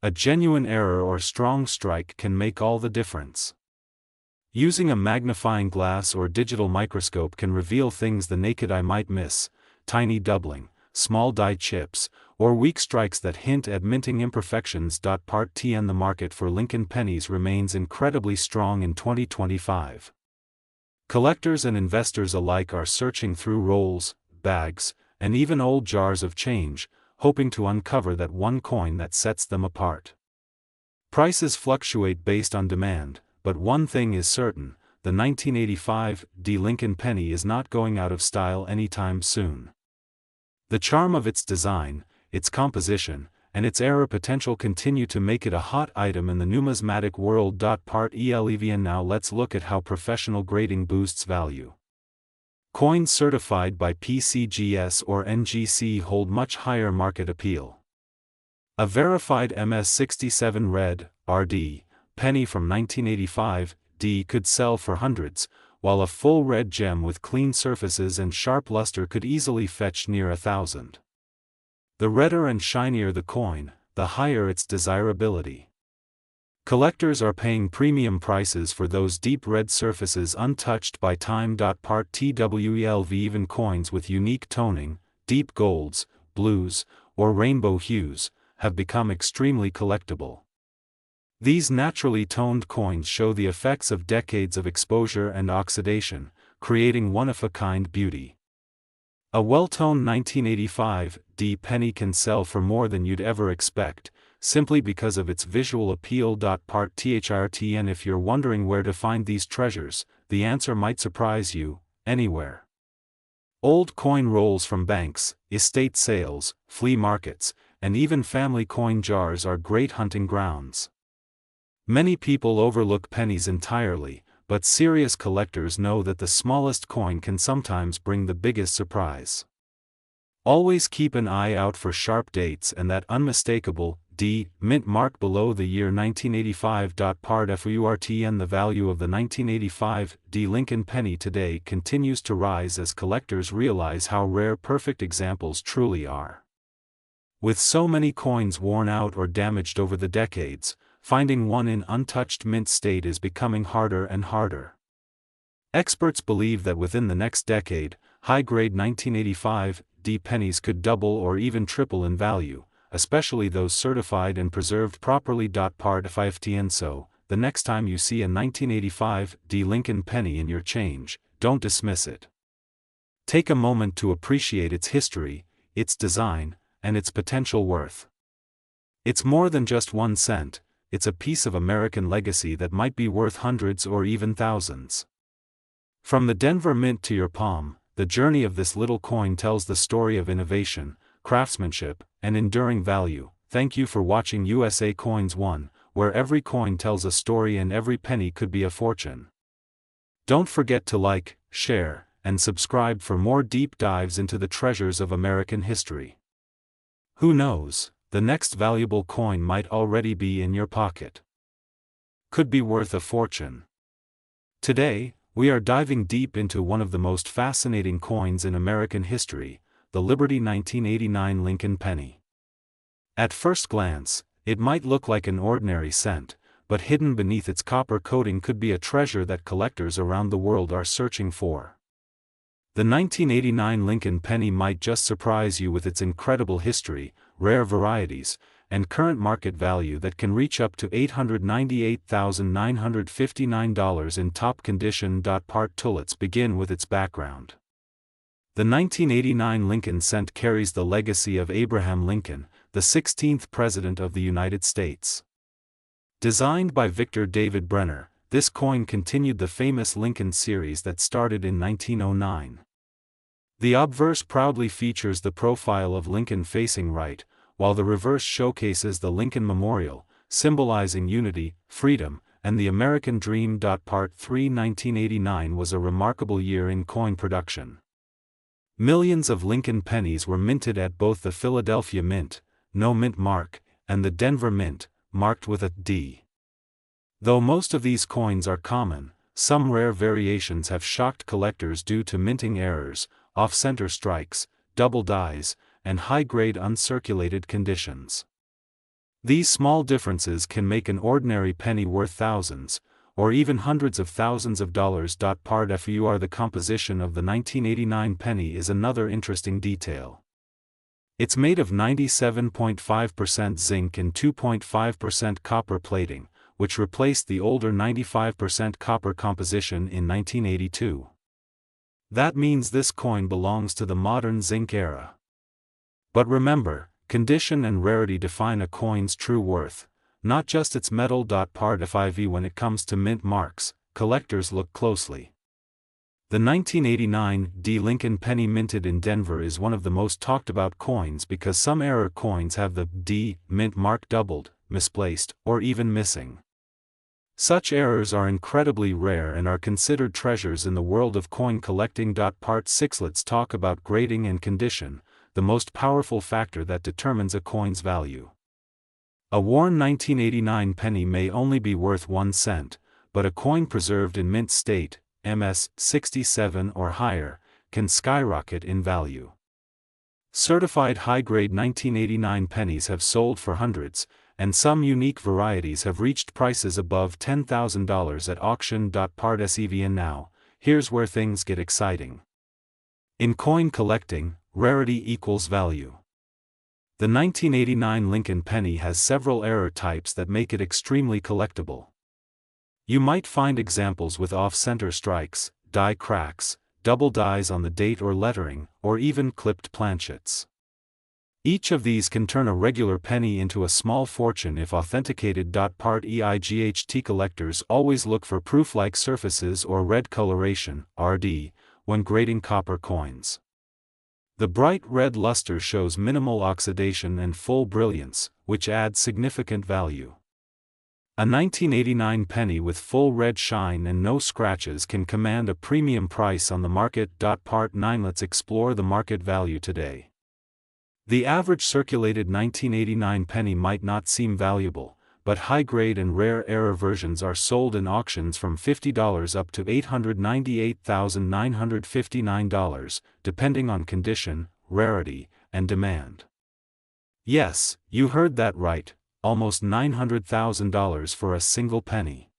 A: A genuine error or strong strike can make all the difference. Using a magnifying glass or digital microscope can reveal things the naked eye might miss: tiny doubling, small die chips, or weak strikes that hint at minting imperfections. Part TN The market for Lincoln pennies remains incredibly strong in 2025. Collectors and investors alike are searching through rolls, bags, and even old jars of change, hoping to uncover that one coin that sets them apart. Prices fluctuate based on demand, but one thing is certain: the 1985 D Lincoln penny is not going out of style anytime soon. The charm of its design, its composition, and its error potential continue to make it a hot item in the numismatic world. Part ELEVN Now let's look at how professional grading boosts value. Coins certified by PCGS or NGC hold much higher market appeal. A verified MS-67 red, RD, penny from 1985 D could sell for hundreds, while a full red gem with clean surfaces and sharp luster could easily fetch near $1,000. The redder and shinier the coin, the higher its desirability. Collectors are paying premium prices for those deep red surfaces untouched by time. Part TWELV Even coins with unique toning, deep golds, blues, or rainbow hues, have become extremely collectible. These naturally toned coins show the effects of decades of exposure and oxidation, creating one-of-a-kind beauty. A well-toned 1985 D penny can sell for more than you'd ever expect, simply because of its visual appeal. Part THRTN If you're wondering where to find these treasures, the answer might surprise you: anywhere. Old coin rolls from banks, estate sales, flea markets, and even family coin jars are great hunting grounds. Many people overlook pennies entirely, but serious collectors know that the smallest coin can sometimes bring the biggest surprise. Always keep an eye out for sharp dates and that unmistakable D mint mark below the year 1985. Part FURTN The value of the 1985 D Lincoln penny today continues to rise as collectors realize how rare perfect examples truly are. With so many coins worn out or damaged over the decades, finding one in untouched mint state is becoming harder and harder. Experts believe that within the next decade, high-grade 1985 D pennies could double or even triple in value, especially those certified and preserved properly. Part FIFTN So, the next time you see a 1985 D Lincoln penny in your change, don't dismiss it. Take a moment to appreciate its history, its design, and its potential worth. It's more than just 1 cent. It's a piece of American legacy that might be worth hundreds or even thousands. From the Denver Mint to your palm, the journey of this little coin tells the story of innovation, craftsmanship, and enduring value. Thank you for watching USA Coins 1, where every coin tells a story and every penny could be a fortune. Don't forget to like, share, and subscribe for more deep dives into the treasures of American history. Who knows, the next valuable coin might already be in your pocket. Could be worth a fortune. Today, we are diving deep into one of the most fascinating coins in American history, the Liberty 1989 Lincoln penny. At first glance, it might look like an ordinary cent, but hidden beneath its copper coating could be a treasure that collectors around the world are searching for. The 1989 Lincoln penny might just surprise you with its incredible history, rare varieties, and current market value that can reach up to $898,959 in top condition. Part two. Let's begin with its background. The 1989 Lincoln cent carries the legacy of Abraham Lincoln, the 16th President of the United States. Designed by Victor David Brenner, this coin continued the famous Lincoln series that started in 1909. The obverse proudly features the profile of Lincoln facing right, while the reverse showcases the Lincoln Memorial, symbolizing unity, freedom, and the American dream. Part 3. 1989 was a remarkable year in coin production. Millions of Lincoln pennies were minted at both the Philadelphia Mint, no mint mark, and the Denver Mint, marked with a D. Though most of these coins are common, some rare variations have shocked collectors due to minting errors, off-center strikes, double dies, and high-grade uncirculated conditions. These small differences can make an ordinary penny worth thousands, or even hundreds of thousands of dollars. Part FUR. The composition of the 1989 penny is another interesting detail. It's made of 97.5% zinc and 2.5% copper plating, which replaced the older 95% copper composition in 1982. That means this coin belongs to the modern zinc era. But remember, condition and rarity define a coin's true worth, not just its metal. Part FIV. When it comes to mint marks, collectors look closely. The 1989 D Lincoln penny minted in Denver is one of the most talked about coins because some error coins have the D mint mark doubled, misplaced, or even missing. Such errors are incredibly rare and are considered treasures in the world of coin collecting. Part 6. Let's talk about grading and condition, the most powerful factor that determines a coin's value. A worn 1989 penny may only be worth 1 cent, but a coin preserved in mint state, MS 67 or higher, can skyrocket in value. Certified high-grade 1989 pennies have sold for hundreds, and some unique varieties have reached prices above $10,000 at auction. Part SEV. And now, here's where things get exciting. In coin collecting, rarity equals value. The 1989 Lincoln penny has several error types that make it extremely collectible. You might find examples with off-center strikes, die cracks, double dies on the date or lettering, or even clipped planchets. Each of these can turn a regular penny into a small fortune if authenticated. Part EIGHT. Collectors always look for proof-like surfaces or red coloration, RD, when grading copper coins. The bright red luster shows minimal oxidation and full brilliance, which adds significant value. A 1989 penny with full red shine and no scratches can command a premium price on the market. Part 9. Let's explore the market value today. The average circulated 1989 penny might not seem valuable, but high-grade and rare error versions are sold in auctions from $50 up to $898,959, depending on condition, rarity, and demand. Yes, you heard that right, almost $900,000 for a single penny.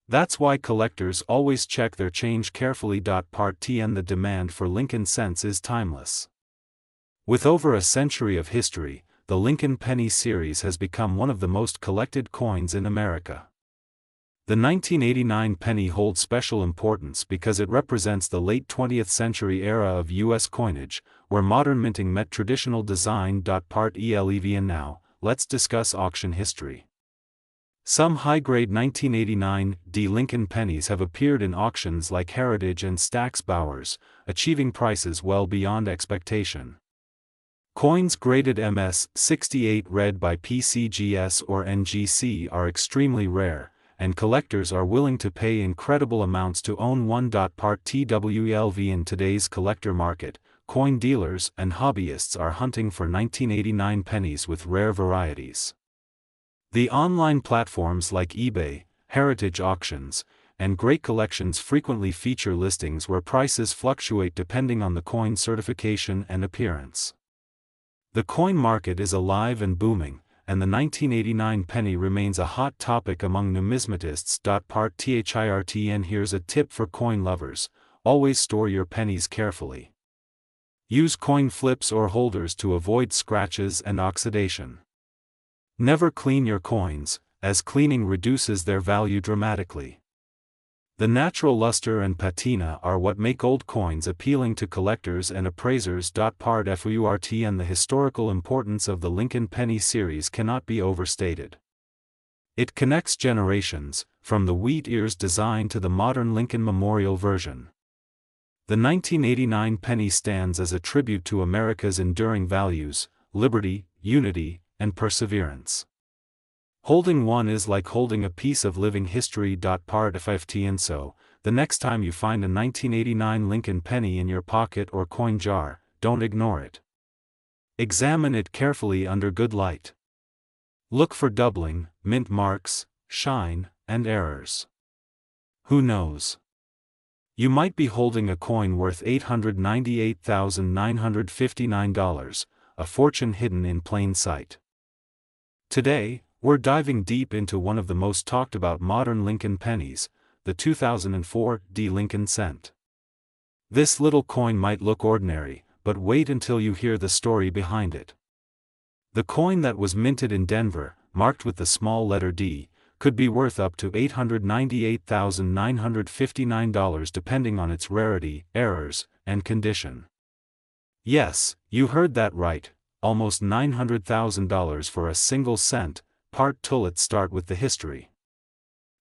A: That's why collectors always check their change carefully. Part TN. The demand for Lincoln cents is timeless. With over a century of history, the Lincoln penny series has become one of the most collected coins in America. The 1989 penny holds special importance because it represents the late 20th century era of U.S. coinage, where modern minting met traditional design. Part ELEV. And now, let's discuss auction history. Some high-grade 1989 D Lincoln pennies have appeared in auctions like Heritage and Stack's Bowers, achieving prices well beyond expectation. Coins graded MS-68 red by PCGS or NGC are extremely rare, and collectors are willing to pay incredible amounts to own one. Part TWLV. In today's collector market, coin dealers and hobbyists are hunting for 1989 pennies with rare varieties. The online platforms like eBay, Heritage Auctions, and Great Collections frequently feature listings where prices fluctuate depending on the coin's certification and appearance. The coin market is alive and booming, and the 1989 penny remains a hot topic among numismatists. Part THIRTN. Here's a tip for coin lovers: always store your pennies carefully. Use coin flips or holders to avoid scratches and oxidation. Never clean your coins, as cleaning reduces their value dramatically. The natural luster and patina are what make old coins appealing to collectors and appraisers. Part FURTN. The historical importance of the Lincoln penny series cannot be overstated. It connects generations, from the wheat ears design to the modern Lincoln Memorial version. The 1989 penny stands as a tribute to America's enduring values: liberty, unity, and perseverance. Holding one is like holding a piece of living history. Part FFTN. So, the next time you find a 1989 Lincoln penny in your pocket or coin jar, don't ignore it. Examine it carefully under good light. Look for doubling, mint marks, shine, and errors. Who knows? You might be holding a coin worth $898,959, a fortune hidden in plain sight. Today, we're diving deep into one of the most talked about modern Lincoln pennies, the 2004 D Lincoln cent. This little coin might look ordinary, but wait until you hear the story behind it. The coin that was minted in Denver, marked with the small letter D, could be worth up to $898,959 depending on its rarity, errors, and condition. Yes, you heard that right, almost $900,000 for a single cent. Part. Let's start with the history.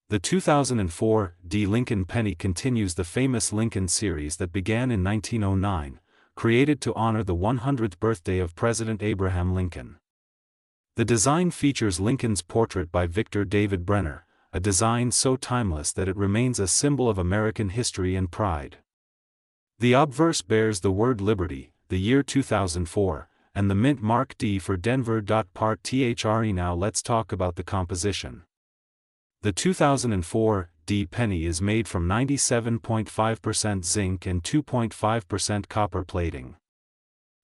A: The 2004 D Lincoln penny continues the famous Lincoln series that began in 1909, created to honor the 100th birthday of President Abraham Lincoln. The design features Lincoln's portrait by Victor David Brenner, a design so timeless that it remains a symbol of American history and pride. The obverse bears the word liberty, the year 2004, and the mint mark D for Denver. Part THRE. Now let's talk about the composition. The 2004 D penny is made from 97.5% zinc and 2.5% copper plating.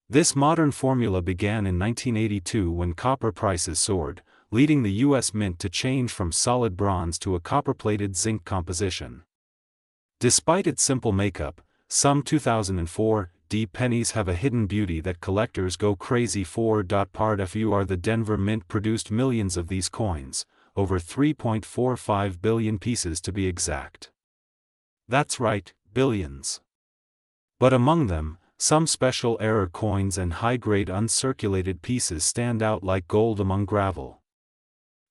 A: This modern formula began in 1982 when copper prices soared, leading the U.S. Mint to change from solid bronze to a copper-plated zinc composition. Despite its simple makeup, some 2004 D pennies have a hidden beauty that collectors go crazy for. Part FUR. The Denver Mint produced millions of these coins, over 3.45 billion pieces to be exact. That's right, billions. But among them, some special error coins and high-grade uncirculated pieces stand out like gold among gravel.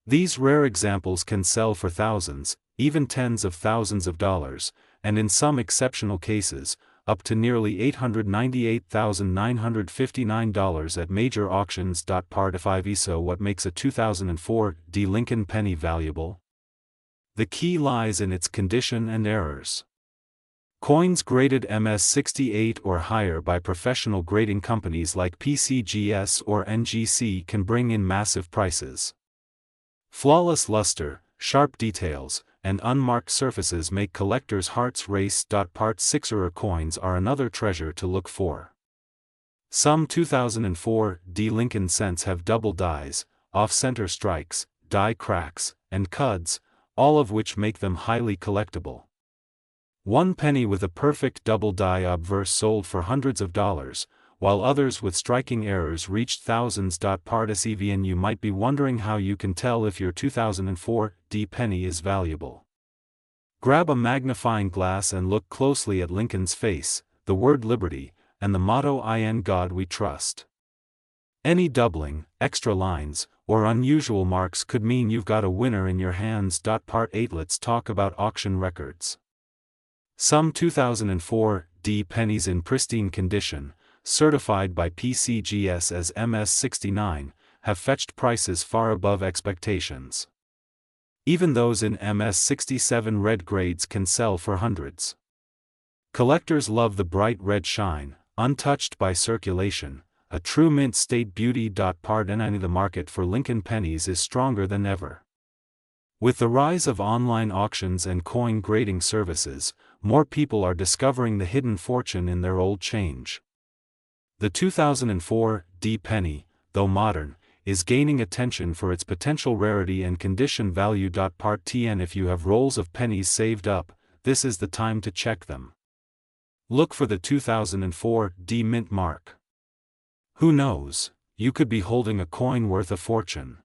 A: These rare examples can sell for thousands, even tens of thousands of dollars, and in some exceptional cases, up to nearly $898,959 at major auctions. Part FIV. So what makes a 2004 D Lincoln penny valuable? The key lies in its condition and errors. Coins graded MS-68 or higher by professional grading companies like PCGS or NGC can bring in massive prices. Flawless luster, sharp details, and unmarked surfaces make collectors' hearts race. Part 6er coins are another treasure to look for. Some 2004 D Lincoln cents have double dies, off-center strikes, die cracks, and cuds, all of which make them highly collectible. One penny with a perfect double die obverse sold for hundreds of dollars, while others with striking errors reached thousands. Part SEVN. You might be wondering how you can tell if your 2004 D penny is valuable. Grab a magnifying glass and look closely at Lincoln's face, the word liberty, and the motto "In God We Trust." Any doubling, extra lines, or unusual marks could mean you've got a winner in your hands. Part 8. Let's talk about auction records. Some 2004 D pennies in pristine condition, certified by PCGS as MS69, have fetched prices far above expectations. Even those in MS67 red grades can sell for hundreds. Collectors love the bright red shine, untouched by circulation, a true mint state beauty. Part 9. The market for Lincoln pennies is stronger than ever. With the rise of online auctions and coin grading services, more people are discovering the hidden fortune in their old change. The 2004 D penny, though modern, is gaining attention for its potential rarity and condition value. Part 10. If you have rolls of pennies saved up, this is the time to check them. Look for the 2004 D mint mark. Who knows, you could be holding a coin worth a fortune.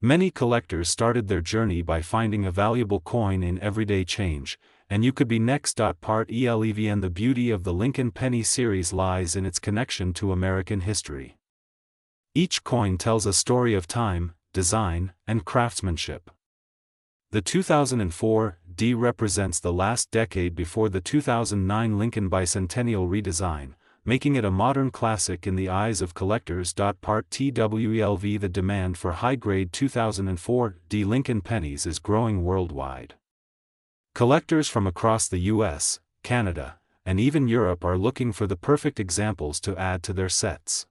A: Many collectors started their journey by finding a valuable coin in everyday change, and you could be next. Part 11. The beauty of the Lincoln Penny series lies in its connection to American history. Each coin tells a story of time, design, and craftsmanship. The 2004 D represents the last decade before the 2009 Lincoln Bicentennial redesign, making it a modern classic in the eyes of collectors. Part 12. The demand for high-grade 2004 D Lincoln pennies is growing worldwide. Collectors from across the US, Canada, and even Europe are looking for the perfect examples to add to their sets.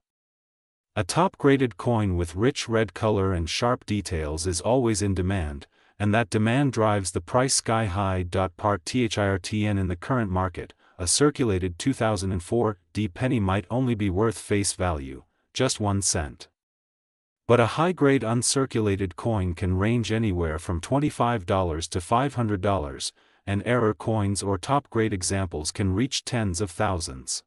A: A top-graded coin with rich red color and sharp details is always in demand, and that demand drives the price sky high. Part THIRTN. In the current market, a circulated 2004 D penny might only be worth face value, just 1 cent. But a high-grade uncirculated coin can range anywhere from $25 to $500, and error coins or top-grade examples can reach tens of thousands.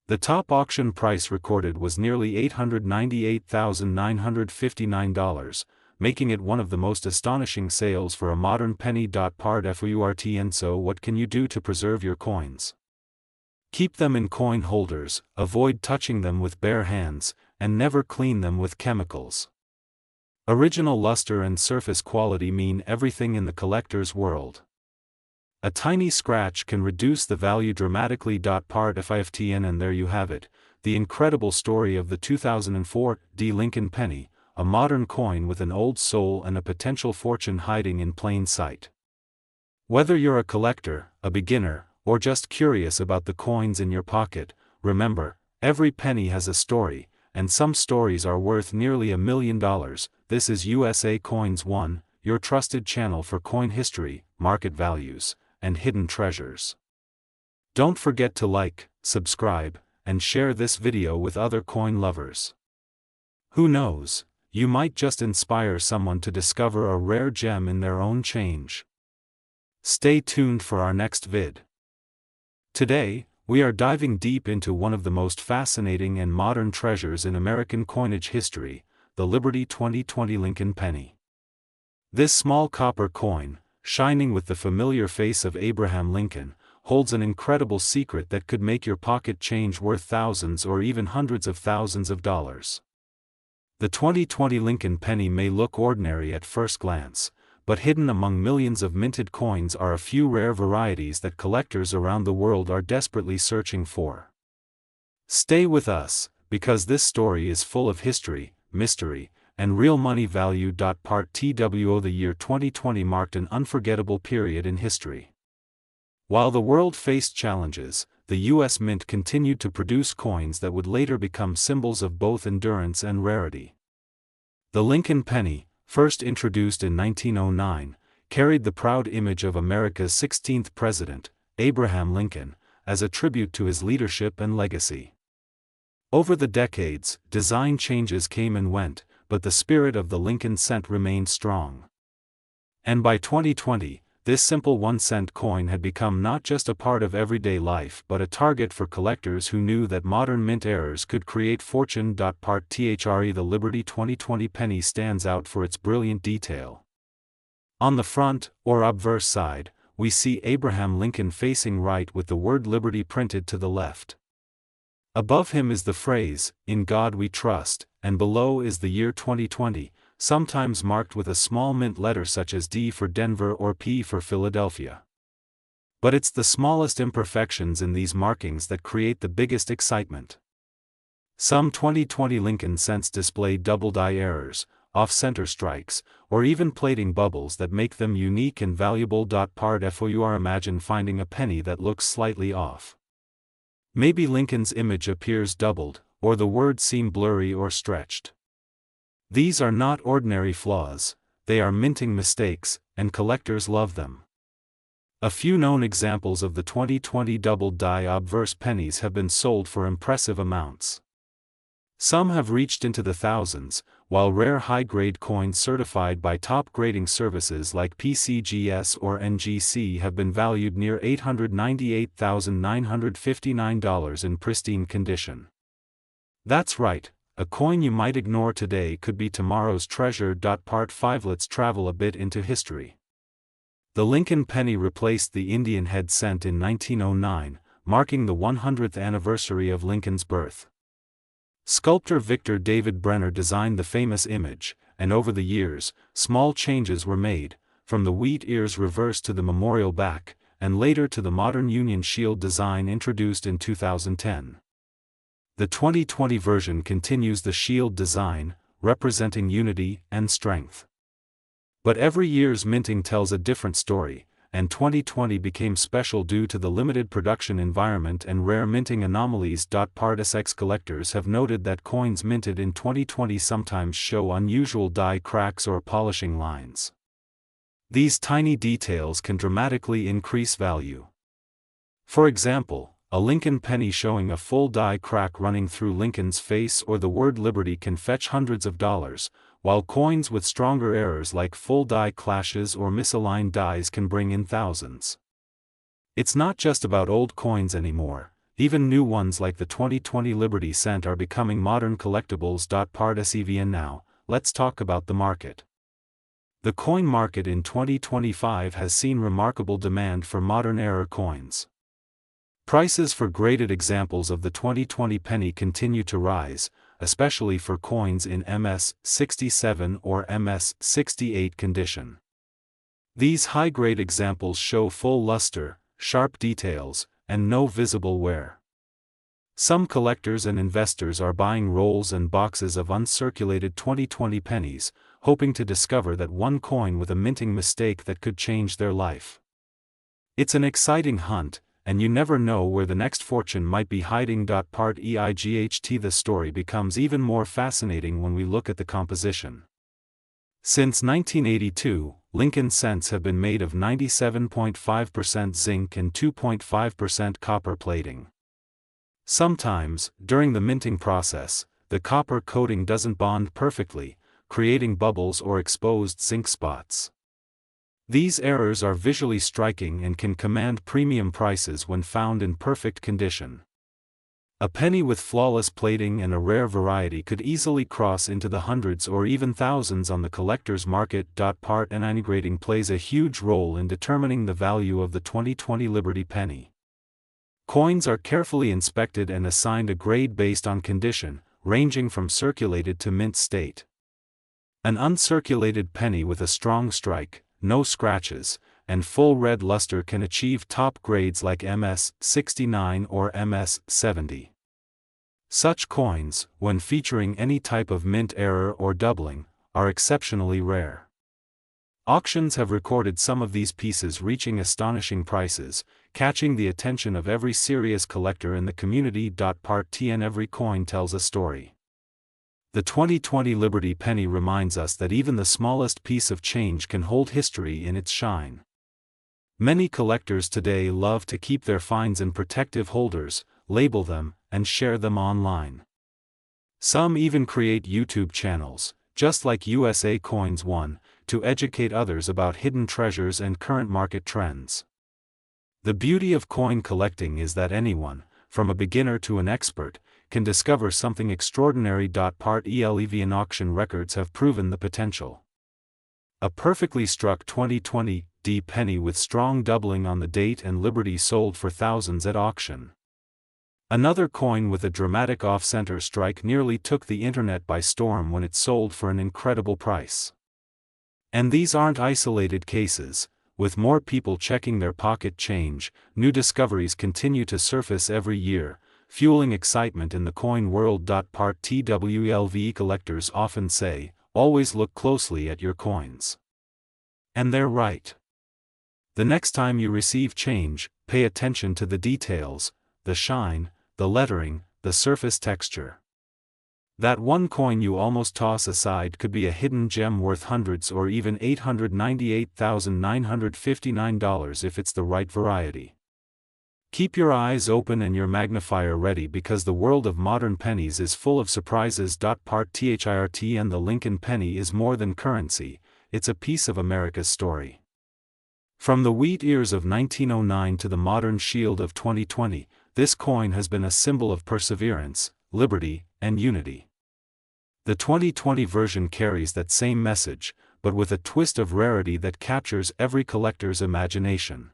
A: The top auction price recorded was nearly $898,959, making it one of the most astonishing sales for a modern penny. Part FOURTN. So what can you do to preserve your coins? Keep them in coin holders, avoid touching them with bare hands, and never clean them with chemicals. Original luster and surface quality mean everything in the collector's world. A tiny scratch can reduce the value dramatically. Part FIFTN. And there you have it, the incredible story of the 2004 D Lincoln penny, a modern coin with an old soul and a potential fortune hiding in plain sight. Whether you're a collector, a beginner, or just curious about the coins in your pocket, remember, every penny has a story, and some stories are worth nearly $1 million. This is USA Coins 1, your trusted channel for coin history, market values, and hidden treasures. Don't forget to like, subscribe, and share this video with other coin lovers. Who knows, you might just inspire someone to discover a rare gem in their own change. Stay tuned for our next vid. Today, we are diving deep into one of the most fascinating and modern treasures in American coinage history, the Liberty 2020 Lincoln penny. This small copper coin, shining with the familiar face of Abraham Lincoln, holds an incredible secret that could make your pocket change worth thousands or even hundreds of thousands of dollars. The 2020 Lincoln penny may look ordinary at first glance, but hidden among millions of minted coins are a few rare varieties that collectors around the world are desperately searching for. Stay with us, because this story is full of history, mystery, and real money value. Part TWO. The year 2020 marked an unforgettable period in history. While the world faced challenges, the U.S. Mint continued to produce coins that would later become symbols of both endurance and rarity. The Lincoln penny, first introduced in 1909, carried the proud image of America's 16th president, Abraham Lincoln, as a tribute to his leadership and legacy. Over the decades, design changes came and went, but the spirit of the Lincoln cent remained strong. And by 2020, this simple 1-cent coin had become not just a part of everyday life but a target for collectors who knew that modern mint errors could create fortune. Part THRE. The Liberty 2020 penny stands out for its brilliant detail. On the front, or obverse side, we see Abraham Lincoln facing right with the word Liberty printed to the left. Above him is the phrase, "In God We Trust," and below is the year 2020, sometimes marked with a small mint letter such as D for Denver or P for Philadelphia. But it's the smallest imperfections in these markings that create the biggest excitement. Some 2020 Lincoln cents display double-die errors, off-center strikes, or even plating bubbles that make them unique and valuable. Part FOUR Imagine finding a penny that looks slightly off. Maybe Lincoln's image appears doubled, or the words seem blurry or stretched. These are not ordinary flaws, they are minting mistakes, and collectors love them. A few known examples of the 2020 doubled-die obverse pennies have been sold for impressive amounts. Some have reached into the thousands, while rare high-grade coins certified by top grading services like PCGS or NGC have been valued near $898,959 in pristine condition. That's right, a coin you might ignore today could be tomorrow's treasure. Part 5 Let's travel a bit into history. The Lincoln penny replaced the Indian head cent in 1909, marking the 100th anniversary of Lincoln's birth. Sculptor Victor David Brenner designed the famous image, and over the years, small changes were made, from the wheat ears reversed to the memorial back, and later to the modern Union Shield design introduced in 2010. The 2020 version continues the shield design, representing unity and strength. But every year's minting tells a different story, and 2020 became special due to the limited production environment and rare minting anomalies. Part SX collectors have noted that coins minted in 2020 sometimes show unusual die cracks or polishing lines. These tiny details can dramatically increase value. For example, a Lincoln penny showing a full die crack running through Lincoln's face or the word Liberty can fetch hundreds of dollars, while coins with stronger errors like full die clashes or misaligned dies can bring in thousands. It's not just about old coins anymore, even new ones like the 2020 Liberty cent are becoming modern collectibles. Part SEVN Now, let's talk about the market. The coin market in 2025 has seen remarkable demand for modern era coins. Prices for graded examples of the 2020 penny continue to rise, especially for coins in MS-67 or MS-68 condition. These high-grade examples show full luster, sharp details, and no visible wear. Some collectors and investors are buying rolls and boxes of uncirculated 2020 pennies, hoping to discover that one coin with a minting mistake that could change their life. It's an exciting hunt, and you never know where the next fortune might be hiding. Part EIGHT The story becomes even more fascinating when we look at the composition. Since 1982, Lincoln cents have been made of 97.5% zinc and 2.5% copper plating. Sometimes, during the minting process, the copper coating doesn't bond perfectly, creating bubbles or exposed zinc spots. These errors are visually striking and can command premium prices when found in perfect condition. A penny with flawless plating and a rare variety could easily cross into the hundreds or even thousands on the collector's market. Part NI grading plays a huge role in determining the value of the 2020 Liberty penny. Coins are carefully inspected and assigned a grade based on condition, ranging from circulated to mint state. An uncirculated penny with a strong strike, no scratches, and full red luster can achieve top grades like MS-69 or MS-70. Such coins, when featuring any type of mint error or doubling, are exceptionally rare. Auctions have recorded some of these pieces reaching astonishing prices, catching the attention of every serious collector in the community. Part TN Every coin tells a story. The 2020 Liberty penny reminds us that even the smallest piece of change can hold history in its shine. Many collectors today love to keep their finds in protective holders, label them, and share them online. Some even create YouTube channels, just like USA Coins 1, to educate others about hidden treasures and current market trends. The beauty of coin collecting is that anyone, from a beginner to an expert, can discover something extraordinary. Part ELEVN auction records have proven the potential. A perfectly struck 2020 D penny with strong doubling on the date and Liberty sold for thousands at auction. Another coin with a dramatic off-center strike nearly took the internet by storm when it sold for an incredible price. And these aren't isolated cases. With more people checking their pocket change, new discoveries continue to surface every year, fueling excitement in the coin world. Part TWLV collectors often say, always look closely at your coins. And they're right. The next time you receive change, pay attention to the details, the shine, the lettering, the surface texture. That one coin you almost toss aside could be a hidden gem worth hundreds or even $898,959 if it's the right variety. Keep your eyes open and your magnifier ready because the world of modern pennies is full of surprises. Part THIRT and the Lincoln penny is more than currency, it's a piece of America's story. From the wheat ears of 1909 to the modern shield of 2020, this coin has been a symbol of perseverance, liberty, and unity. The 2020 version carries that same message, but with a twist of rarity that captures every collector's imagination.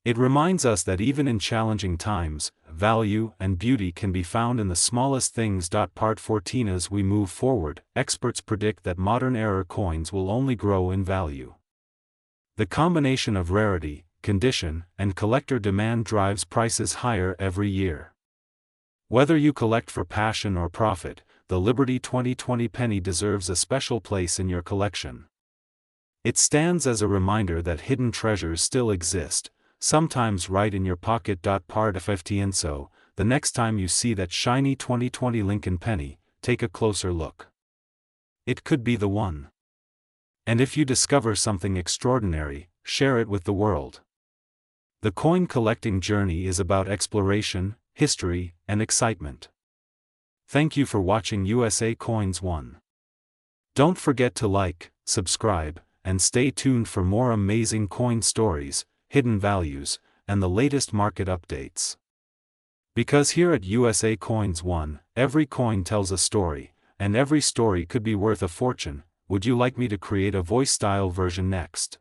A: It reminds us that even in challenging times, value and beauty can be found in the smallest things. Part 14. As we move forward, experts predict that modern-era coins will only grow in value. The combination of rarity, condition, and collector demand drives prices higher every year. Whether you collect for passion or profit, the Liberty 2020 penny deserves a special place in your collection. It stands as a reminder that hidden treasures still exist, sometimes right in your pocket. Part FFT. So, the next time you see that shiny 2020 Lincoln penny, take a closer look. It could be the one. And if you discover something extraordinary, share it with the world. The coin collecting journey is about exploration, history, and excitement. Thank you for watching USA Coins 1. Don't forget to like, subscribe, and stay tuned for more amazing coin stories, hidden values, and the latest market updates. Because here at USA Coins 1, every coin tells a story, and every story could be worth a fortune. Would you like me to create a voice-style version next?